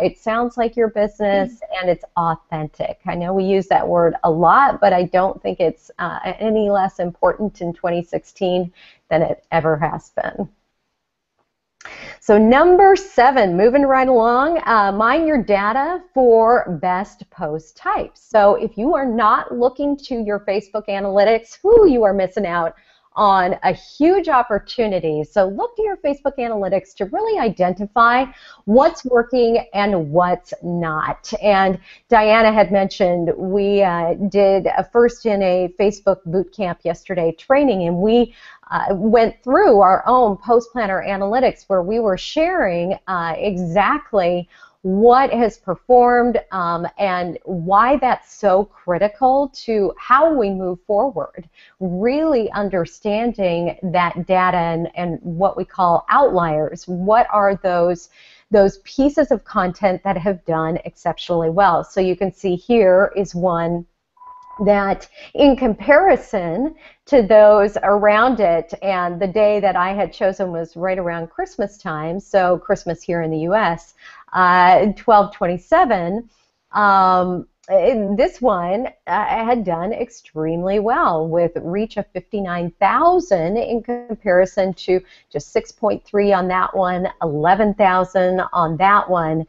it sounds like your business, and it's authentic. I know we use that word a lot, but I don't think it's any less important in 2016 than it ever has been. So number 7, moving right along, mine your data for best post types. So if you are not looking to your Facebook analytics, you are missing out on a huge opportunity. So look to your Facebook analytics to really identify what's working and what's not. And Diana had mentioned we did a first in a Facebook bootcamp yesterday training, and we went through our own Post Planner analytics where we were sharing exactly what has performed and why that's so critical to how we move forward. Really understanding that data and what we call outliers. What are those pieces of content that have done exceptionally well? So you can see here is one that in comparison to those around it, and the day that I had chosen was right around Christmas time, so Christmas here in the U.S., 12/27, this one had done extremely well with reach of 59,000 in comparison to just 6.3 on that one, 11,000 on that one.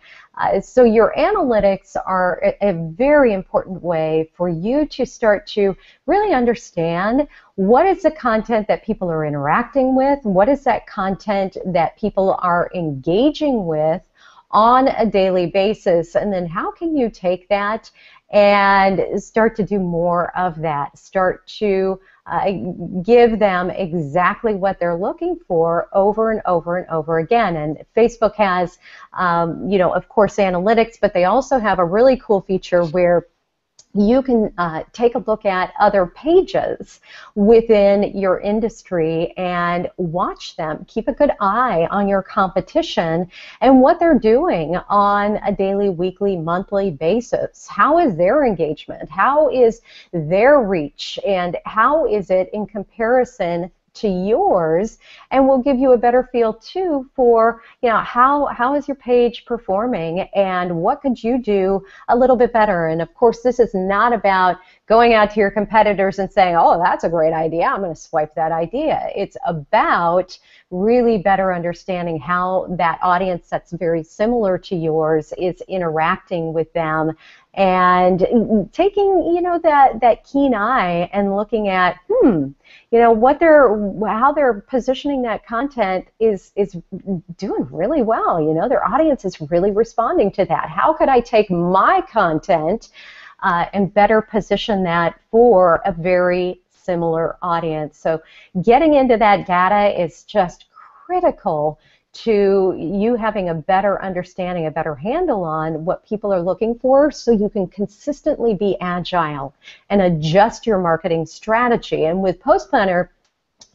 So your analytics are a very important way for you to start to really understand what is the content that people are interacting with, what is that content that people are engaging with on a daily basis, and then how can you take that and start to do more of that, start to give them exactly what they're looking for over and over and over again. And Facebook has, you know, of course, analytics, but they also have a really cool feature where you can take a look at other pages within your industry and watch them. Keep a good eye on your competition and what they're doing on a daily, weekly, monthly basis. How is their engagement? How is their reach? And how is it in comparison to yours? And we'll give you a better feel too for, you know, how is your page performing and what could you do a little bit better. And of course, this is not about going out to your competitors and saying, oh, that's a great idea, I'm going to swipe that idea. It's about really better understanding how that audience that's very similar to yours is interacting with them, and taking, you know, that keen eye and looking at, you know, how they're positioning that content is doing really well. You know, their audience is really responding to that. How could I take my content and better position that for a very similar audience? So getting into that data is just critical to you having a better understanding, a better handle on what people are looking for, so you can consistently be agile and adjust your marketing strategy. And with Post Planner,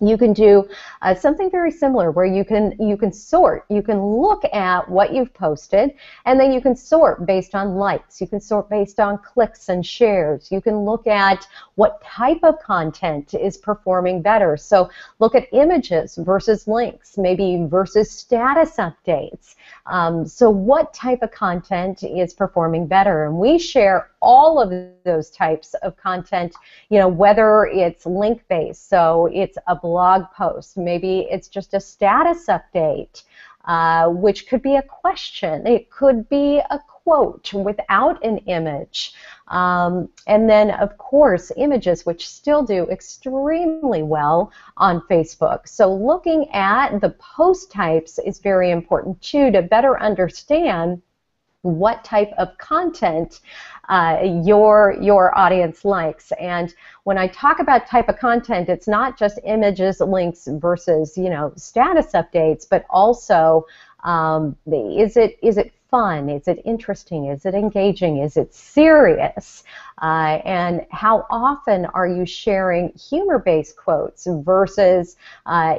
you can do something very similar, where you can sort. You can look at what you've posted, and then you can sort based on likes. You can sort based on clicks and shares. You can look at what type of content is performing better. So look at images versus links, maybe versus status updates. So what type of content is performing better? And we share all of those types of content, you know, whether it's link-based, so it's a blog post, maybe it's just a status update, which could be a question, it could be a quote without an image, and then of course images, which still do extremely well on Facebook. So looking at the post types is very important too, to better understand what type of content your audience likes. And when I talk about type of content, it's not just images, links versus, you know, status updates, but also is it fun? Is it interesting? Is it engaging? Is it serious? And how often are you sharing humor-based quotes versus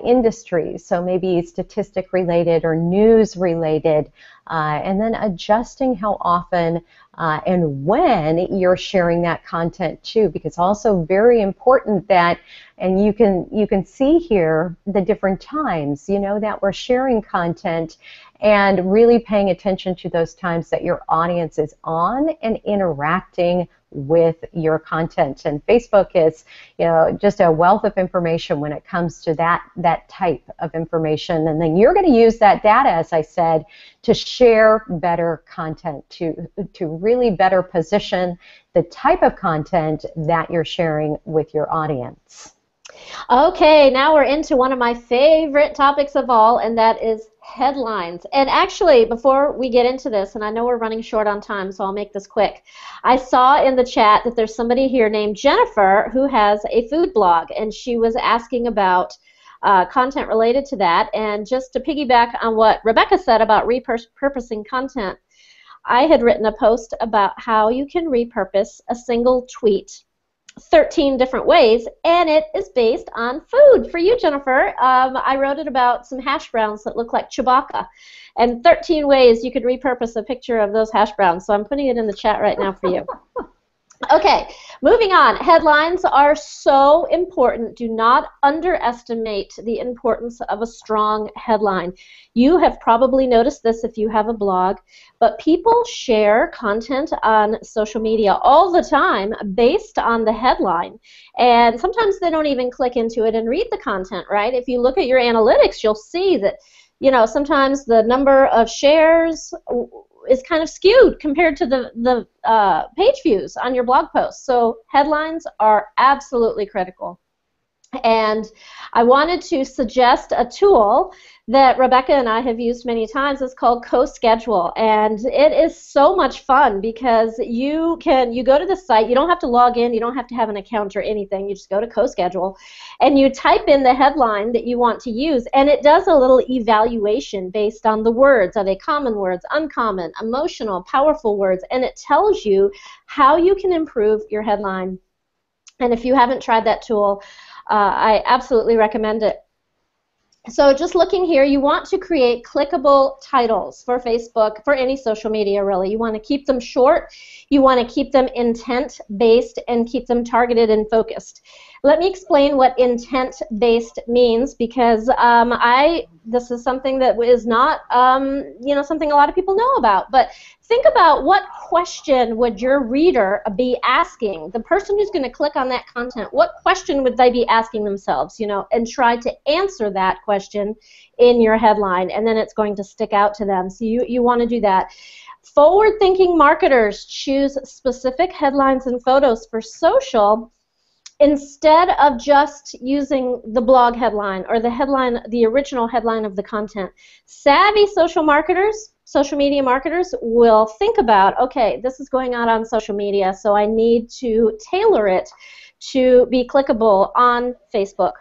industry? So maybe statistic related or news related, and then adjusting how often and when you're sharing that content too, because also very important that, and you can see here the different times, you know, that we're sharing content, and really paying attention to those times that your audience is on and interacting with your content. And Facebook is, you know, just a wealth of information when it comes to that type of information. And then you're going to use that data, as I said, to share better content, to really better position the type of content that you're sharing with your audience. Okay, now we're into one of my favorite topics of all, and that is headlines. And actually, before we get into this, and I know we're running short on time, so I'll make this quick. I saw in the chat that there's somebody here named Jennifer who has a food blog, and she was asking about content related to that. And just to piggyback on what Rebecca said about repurposing content, I had written a post about how you can repurpose a single tweet 13 different ways, and it is based on food. For you, Jennifer, I wrote it about some hash browns that look like Chewbacca, and 13 ways you could repurpose a picture of those hash browns. So I'm putting it in the chat right now for you. Okay, moving on. Headlines are so important. Do not underestimate the importance of a strong headline. You have probably noticed this if you have a blog, but people share content on social media all the time based on the headline. And sometimes they don't even click into it and read the content, right? If you look at your analytics, you'll see that, you know, sometimes the number of shares is kind of skewed compared to the page views on your blog post. So headlines are absolutely critical. And I wanted to suggest a tool that Rebecca and I have used many times. It's called CoSchedule, and it is so much fun because you go to the site, you don't have to log in, you don't have to have an account or anything, you just go to CoSchedule and you type in the headline that you want to use, and it does a little evaluation based on the words. Are they common words, uncommon, emotional, powerful words, and it tells you how you can improve your headline. And if you haven't tried that tool, I absolutely recommend it. So just looking here, you want to create clickable titles for Facebook, for any social media really. You want to keep them short, you want to keep them intent-based, and keep them targeted and focused. Let me explain what intent-based means, because this is something that is not something a lot of people know about. But think about, what question would your reader be asking? The person who's going to click on that content, what question would they be asking themselves? And try to answer that question in your headline, and then it's going to stick out to them. So you want to do that. Forward-thinking marketers choose specific headlines and photos for social instead of just using the blog headline or the original headline of the content. Savvy social media marketers will think about, okay, this is going on social media, so I need to tailor it to be clickable on Facebook.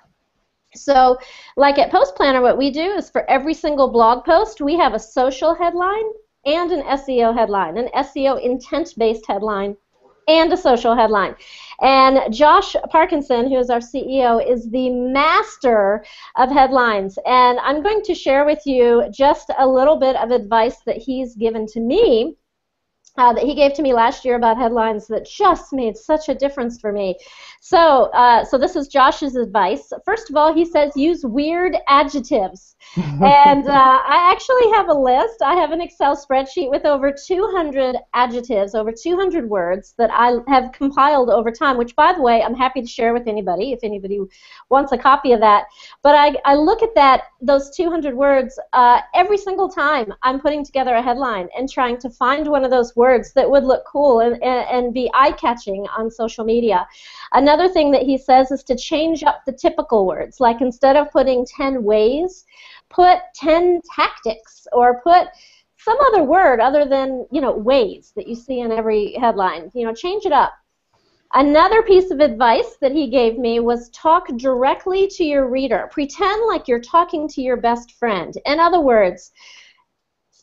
So, like at Post Planner, what we do is for every single blog post, we have a social headline and an SEO headline, an SEO intent-based headline, and a social headline. And Josh Parkinson, who is our CEO, is the master of headlines. And I'm going to share with you just a little bit of advice that he's given to me, that he gave to me last year about headlines that just made such a difference for me. So this is Josh's advice. First of all, he says use weird adjectives. And I actually have a list. I have an Excel spreadsheet with over 200 adjectives, over 200 words that I have compiled over time, which, by the way, I'm happy to share with anybody if anybody wants a copy of that. But I look at those 200 words every single time I'm putting together a headline and trying to find one of those words that would look cool and be eye-catching on social media. Another thing that he says is to change up the typical words. Like, instead of putting 10 ways, put 10 tactics, or put some other word other than, ways that you see in every headline. Change it up. Another piece of advice that he gave me was talk directly to your reader. Pretend like you're talking to your best friend. In other words,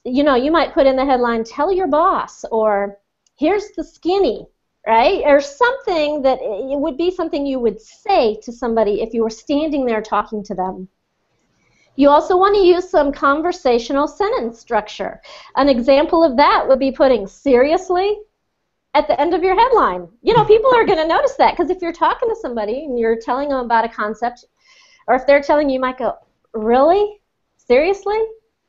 you might put in the headline, tell your boss, or here's the skinny, right? Or something that it would be something you would say to somebody if you were standing there talking to them. You also want to use some conversational sentence structure. An example of that would be putting seriously at the end of your headline. People are going to notice that, because if you're talking to somebody and you're telling them about a concept, or if they're telling you, you might go, really? Seriously?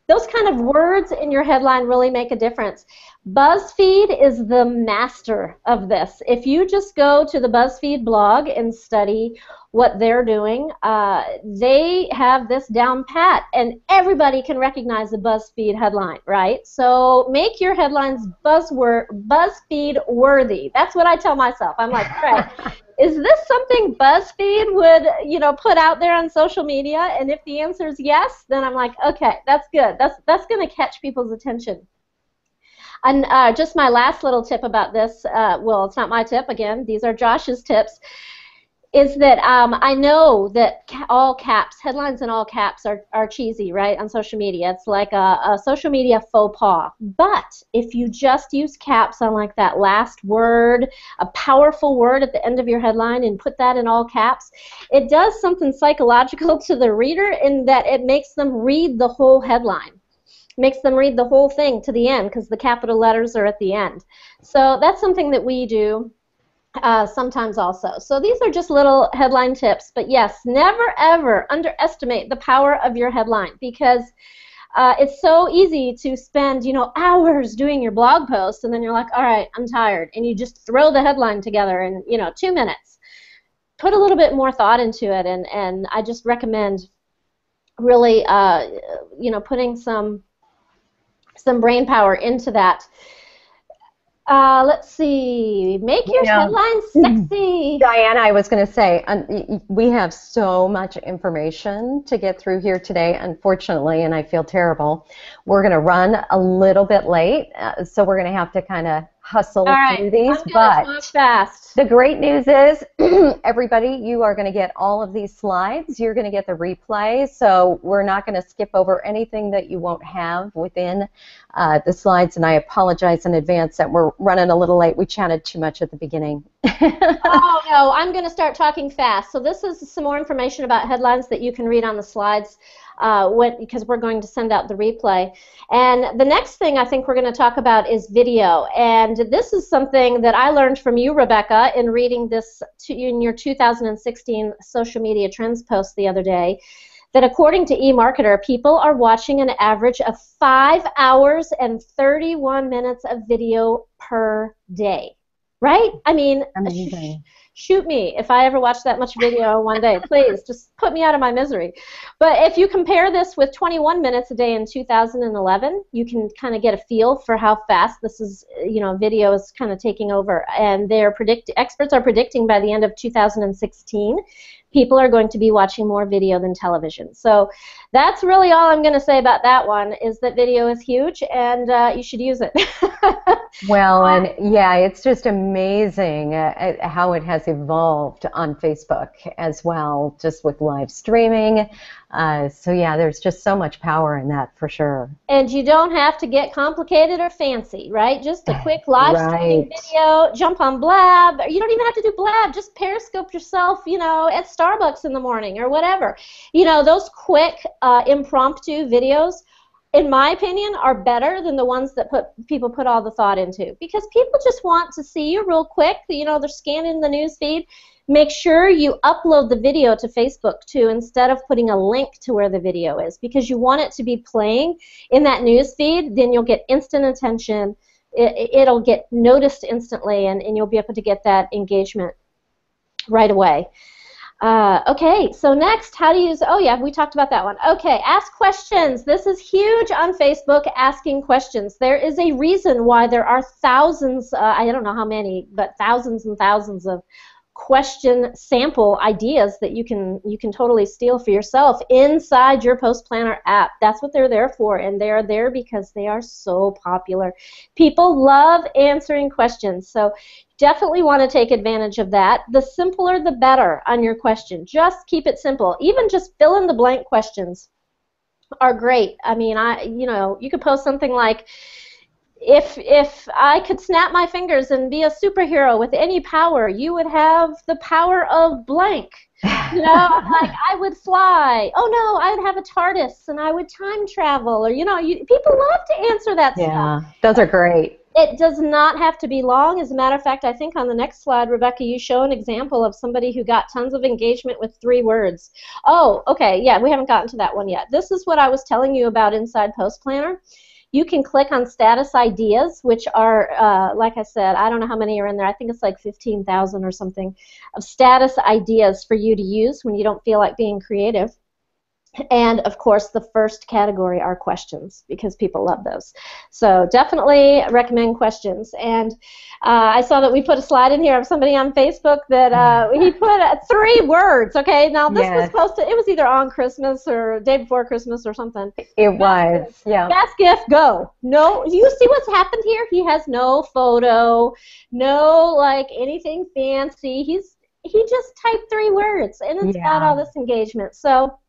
Those kind of words in your headline really make a difference. BuzzFeed is the master of this. If you just go to the BuzzFeed blog and study what they're doing, they have this down pat, and everybody can recognize a BuzzFeed headline, right? So make your headlines BuzzFeed worthy. That's what I tell myself. I'm like, all right, is this something BuzzFeed would, put out there on social media? And if the answer is yes, then I'm like, okay, that's good. That's going to catch people's attention. And just my last little tip about this, well, it's not my tip, again, these are Josh's tips, is that I know that all caps, headlines in all caps are cheesy, right, on social media. It's like a social media faux pas. But if you just use caps on like that last word, a powerful word at the end of your headline, and put that in all caps, it does something psychological to the reader in that it makes them read the whole headline. Makes them read the whole thing to the end, because the capital letters are at the end. So that's something that we do sometimes also. So these are just little headline tips. But yes, never ever underestimate the power of your headline, because it's so easy to spend hours doing your blog post, and then you're like, all right, I'm tired, and you just throw the headline together in 2 minutes. Put a little bit more thought into it, and I just recommend really putting some brain power into that. Let's see. Make your headlines sexy. Diana, I was going to say, we have so much information to get through here today, unfortunately, and I feel terrible. We're going to run a little bit late, so we're going to have to kind of hustle through these. But talk fast. The great news is, everybody, you are going to get all of these slides. You're going to get the replay, so we're not going to skip over anything that you won't have within the slides, and I apologize in advance that we're running a little late. We chatted too much at the beginning. Oh, no, I'm going to start talking fast. So this is some more information about headlines that you can read on the slides. because we're going to send out the replay. And the next thing I think we're going to talk about is video. And this is something that I learned from you, Rebecca, in reading this in your 2016 social media trends post the other day, that according to eMarketer, people are watching an average of 5 hours and 31 minutes of video per day. Right? I mean, shoot me if I ever watch that much video in one day. Please, just put me out of my misery. But if you compare this with 21 minutes a day in 2011, you can kind of get a feel for how fast this is, video is kind of taking over. And experts are predicting by the end of 2016, people are going to be watching more video than television. So that's really all I'm going to say about that one, is that video is huge and you should use it. Well, and yeah, it's just amazing how it has evolved on Facebook as well, just with live streaming. So yeah, there's just so much power in that for sure. And you don't have to get complicated or fancy, right? Just a quick live streaming video, jump on Blab. You don't even have to do Blab, just Periscope yourself, at Starbucks in the morning or whatever. Those quick impromptu videos, in my opinion, are better than the ones that people put all the thought into, because people just want to see you real quick. They're scanning the news feed. Make sure you upload the video to Facebook too, instead of putting a link to where the video is, because you want it to be playing in that news feed. Then you'll get instant attention. It'll get noticed instantly, and you'll be able to get that engagement right away. Okay, so next, how to use, oh yeah, we talked about that one. Okay, ask questions. This is huge on Facebook, asking questions. There is a reason why there are thousands, I don't know how many, but thousands and thousands of question sample ideas that you can totally steal for yourself inside your Post Planner app. That's what they're there for, and they are there because they are so popular. People love answering questions, so definitely want to take advantage of that. The simpler the better on your question. Just keep it simple. Even just fill in the blank questions are great. I mean, you could post something like, if I could snap my fingers and be a superhero with any power, you would have the power of blank. Like I would fly. Oh no, I would have a TARDIS and I would time travel. Or people love to answer that stuff. Yeah, those are great. It does not have to be long. As a matter of fact, I think on the next slide, Rebecca, you show an example of somebody who got tons of engagement with 3 words. Oh, okay, yeah, we haven't gotten to that one yet. This is what I was telling you about inside Post Planner. You can click on status ideas, which are, like I said, I don't know how many are in there. I think it's like 15,000 or something of status ideas for you to use when you don't feel like being creative. And, of course, the first category are questions, because people love those. So definitely recommend questions. And I saw that we put a slide in here of somebody on Facebook that he put 3 words. Okay, now this was posted, it was either on Christmas or day before Christmas or something. It was, yeah. Best gift, go. No, you see what's happened here? He has no photo, no, anything fancy. He just typed 3 words, and it's got all this engagement. So...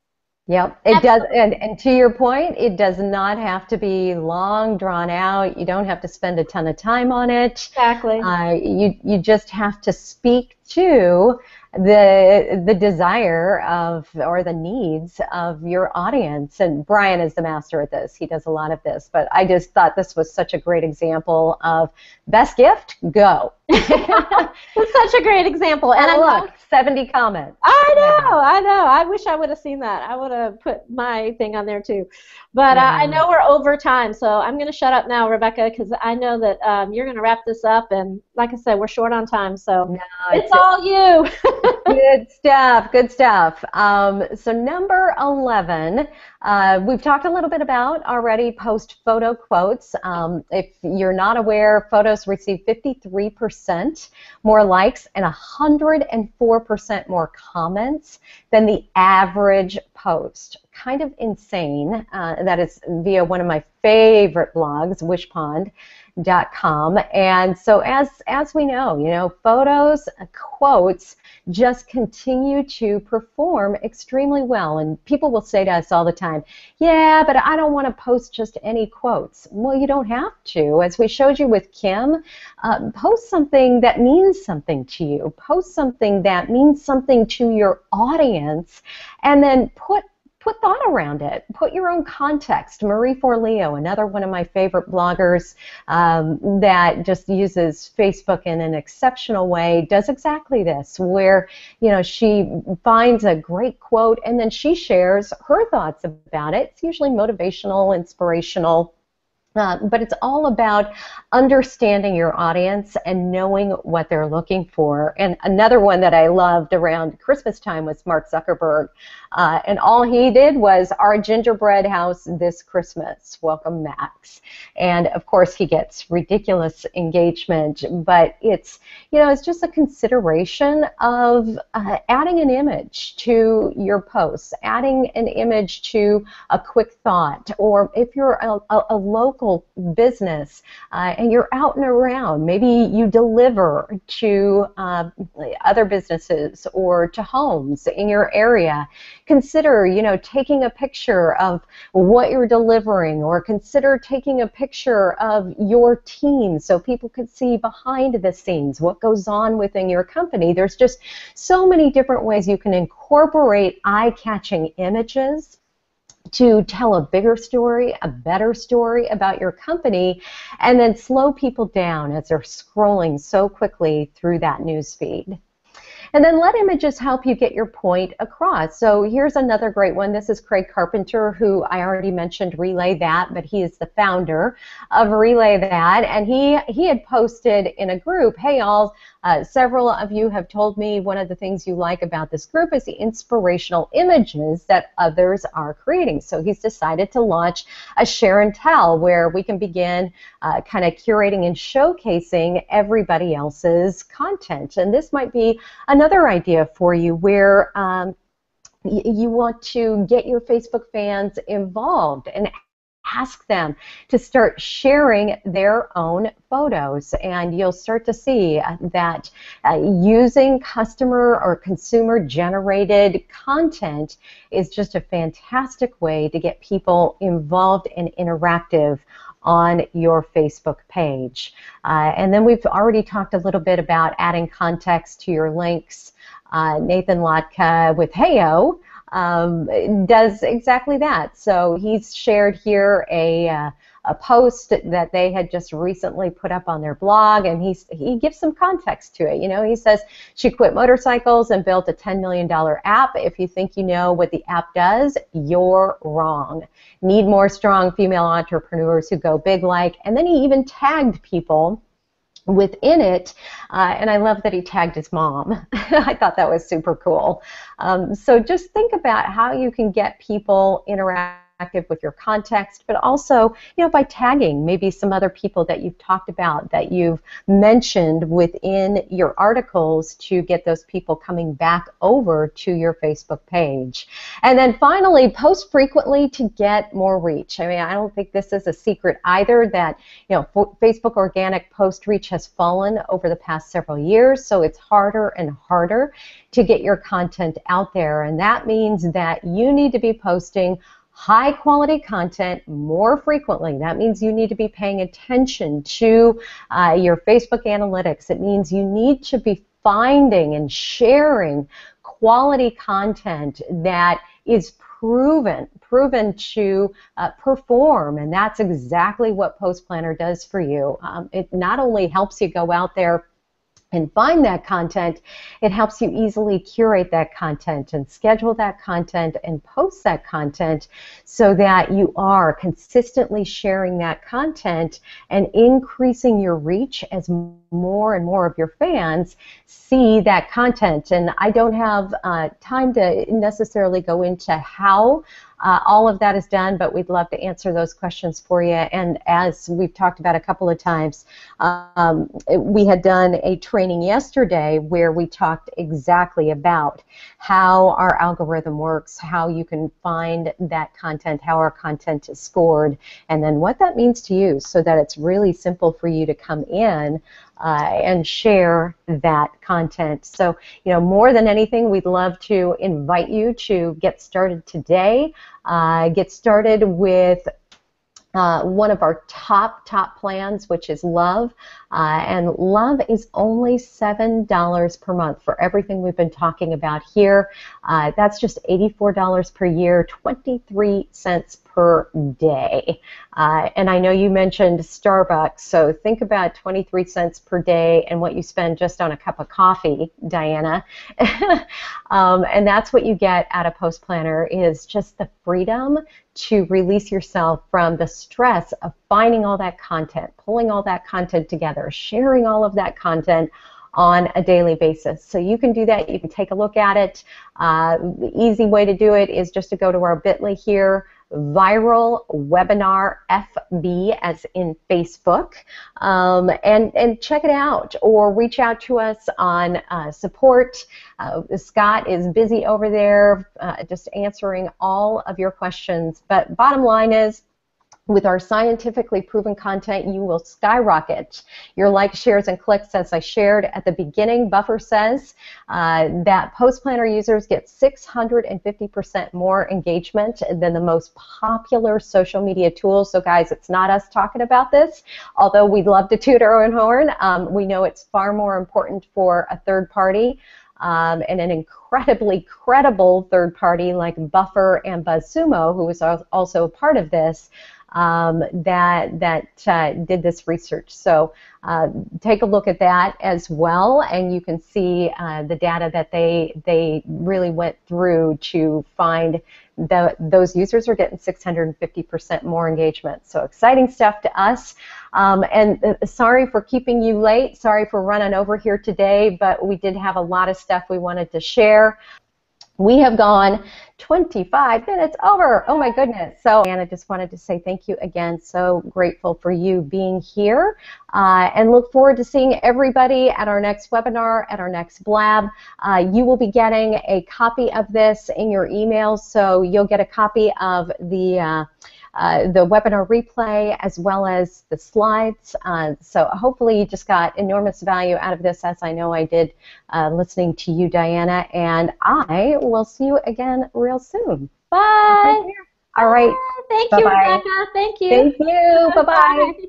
Yep, it does, and to your point, it does not have to be long, drawn out. You don't have to spend a ton of time on it. Exactly. You just have to speak to the desire of, or the needs of your audience. And Brian is the master at this. He does a lot of this. But I just thought this was such a great example of best gift, go. It's such a great example. And look, 70 comments. I know. I wish I would have seen that. I would have put my thing on there too. But I know we're over time, so I'm going to shut up now, Rebecca, because I know that you're going to wrap this up. And like I said, we're short on time, so it's all you. Good stuff. Good stuff. So number 11, we've talked a little bit about already post photo quotes. If you're not aware, photos receive 53% more likes and 104% more comments than the average post. Kind of insane. That is via one of my favorite blogs, wishpond.com. And so as we know, photos, quotes just continue to perform extremely well. And people will say to us all the time, yeah, but I don't want to post just any quotes. Well, you don't have to. As we showed you with Kim, post something that means something to you. Post something that means something to your audience, and then put put thought around it. Put your own context. Marie Forleo, another one of my favorite bloggers that just uses Facebook in an exceptional way, does exactly this, where she finds a great quote and then she shares her thoughts about it. It's usually motivational, inspirational. But it's all about understanding your audience and knowing what they're looking for. And another one that I loved around Christmas time was Mark Zuckerberg. And all he did was, our gingerbread house this Christmas. Welcome, Max. And of course, he gets ridiculous engagement. But it's just a consideration of adding an image to your posts, adding an image to a quick thought, or if you're a local business and you're out and around, maybe you deliver to other businesses or to homes in your area, consider taking a picture of what you're delivering, or consider taking a picture of your team so people could see behind the scenes what goes on within your company. There's just so many different ways you can incorporate eye-catching images to tell a bigger story, a better story about your company, and then slow people down as they're scrolling so quickly through that news feed. And then let images help you get your point across. So here's another great one. This is Craig Carpenter, who I already mentioned, Relay That, but he is the founder of Relay That. And he had posted in a group, hey, all, several of you have told me one of the things you like about this group is the inspirational images that others are creating. So he's decided to launch a share and tell, where we can begin kind of curating and showcasing everybody else's content. And this might be another idea for you, where you want to get your Facebook fans involved and ask them to start sharing their own photos, and you'll start to see that using customer or consumer generated content is just a fantastic way to get people involved and interactive on your Facebook page. And then we've already talked a little bit about adding context to your links. Nathan Lotka with Heyo does exactly that. So he's shared here a post that they had just recently put up on their blog, and he gives some context to it. He says, she quit motorcycles and built a $10 million app. If you think you know what the app does, you're wrong. Need more strong female entrepreneurs who go big like, and then he even tagged people within it, and I love that he tagged his mom. I thought that was super cool. So just think about how you can get people interactive with your context, but also, by tagging maybe some other people that you've talked about, that you've mentioned within your articles, to get those people coming back over to your Facebook page. And then finally, post frequently to get more reach. I mean, I don't think this is a secret either that, Facebook organic post reach has fallen over the past several years, so it's harder and harder to get your content out there. And that means that you need to be posting high quality content more frequently. That means you need to be paying attention to your Facebook analytics. It means you need to be finding and sharing quality content that is proven to perform, and that's exactly what Post Planner does for you. It not only helps you go out there and find that content, it helps you easily curate that content and schedule that content and post that content so that you are consistently sharing that content and increasing your reach as more and more of your fans see that content. And I don't have time to necessarily go into how all of that is done, but we'd love to answer those questions for you. And as we've talked about a couple of times, we had done a training yesterday where we talked exactly about how our algorithm works, how you can find that content, how our content is scored, and then what that means to you, so that it's really simple for you to come in and share that content. So, more than anything, we'd love to invite you to get started today. Get started with one of our top plans, which is Love. And Love is only $7 per month for everything we've been talking about here. That's just $84 per year, 23 cents per day. And I know you mentioned Starbucks, so think about 23 cents per day and what you spend just on a cup of coffee, Diana. And that's what you get out of Post Planner, is just the freedom to release yourself from the stress of finding all that content, pulling all that content together, sharing all of that content on a daily basis. So you can do that. You can take a look at it. The easy way to do it is just to go to our bit.ly here, Viral Webinar FB, as in Facebook, and check it out, or reach out to us on support. Scott is busy over there just answering all of your questions. But bottom line is, with our scientifically proven content, you will skyrocket your likes, shares, and clicks. As I shared at the beginning, Buffer says that Post Planner users get 650% more engagement than the most popular social media tools. So guys, it's not us talking about this, although we'd love to toot our own horn. We know it's far more important for a third party. And an incredibly credible third party like Buffer and BuzzSumo, who was also a part of this, that did this research. So take a look at that as well, and you can see the data that they really went through to find that those users are getting 650% more engagement. So exciting stuff to us. And sorry for keeping you late. Sorry for running over here today, but we did have a lot of stuff we wanted to share. We have gone 25 minutes over. Oh my goodness. So, and I just wanted to say thank you again. So grateful for you being here, and look forward to seeing everybody at our next webinar, at our next Blab. You will be getting a copy of this in your email, so you'll get a copy of the webinar replay as well as the slides. So hopefully you just got enormous value out of this, as I know I did listening to you, Diana, and I will see you again real soon. Bye. All right. Thank Bye-bye. you, Rebecca. Thank you. Thank you. Bye-bye. Bye.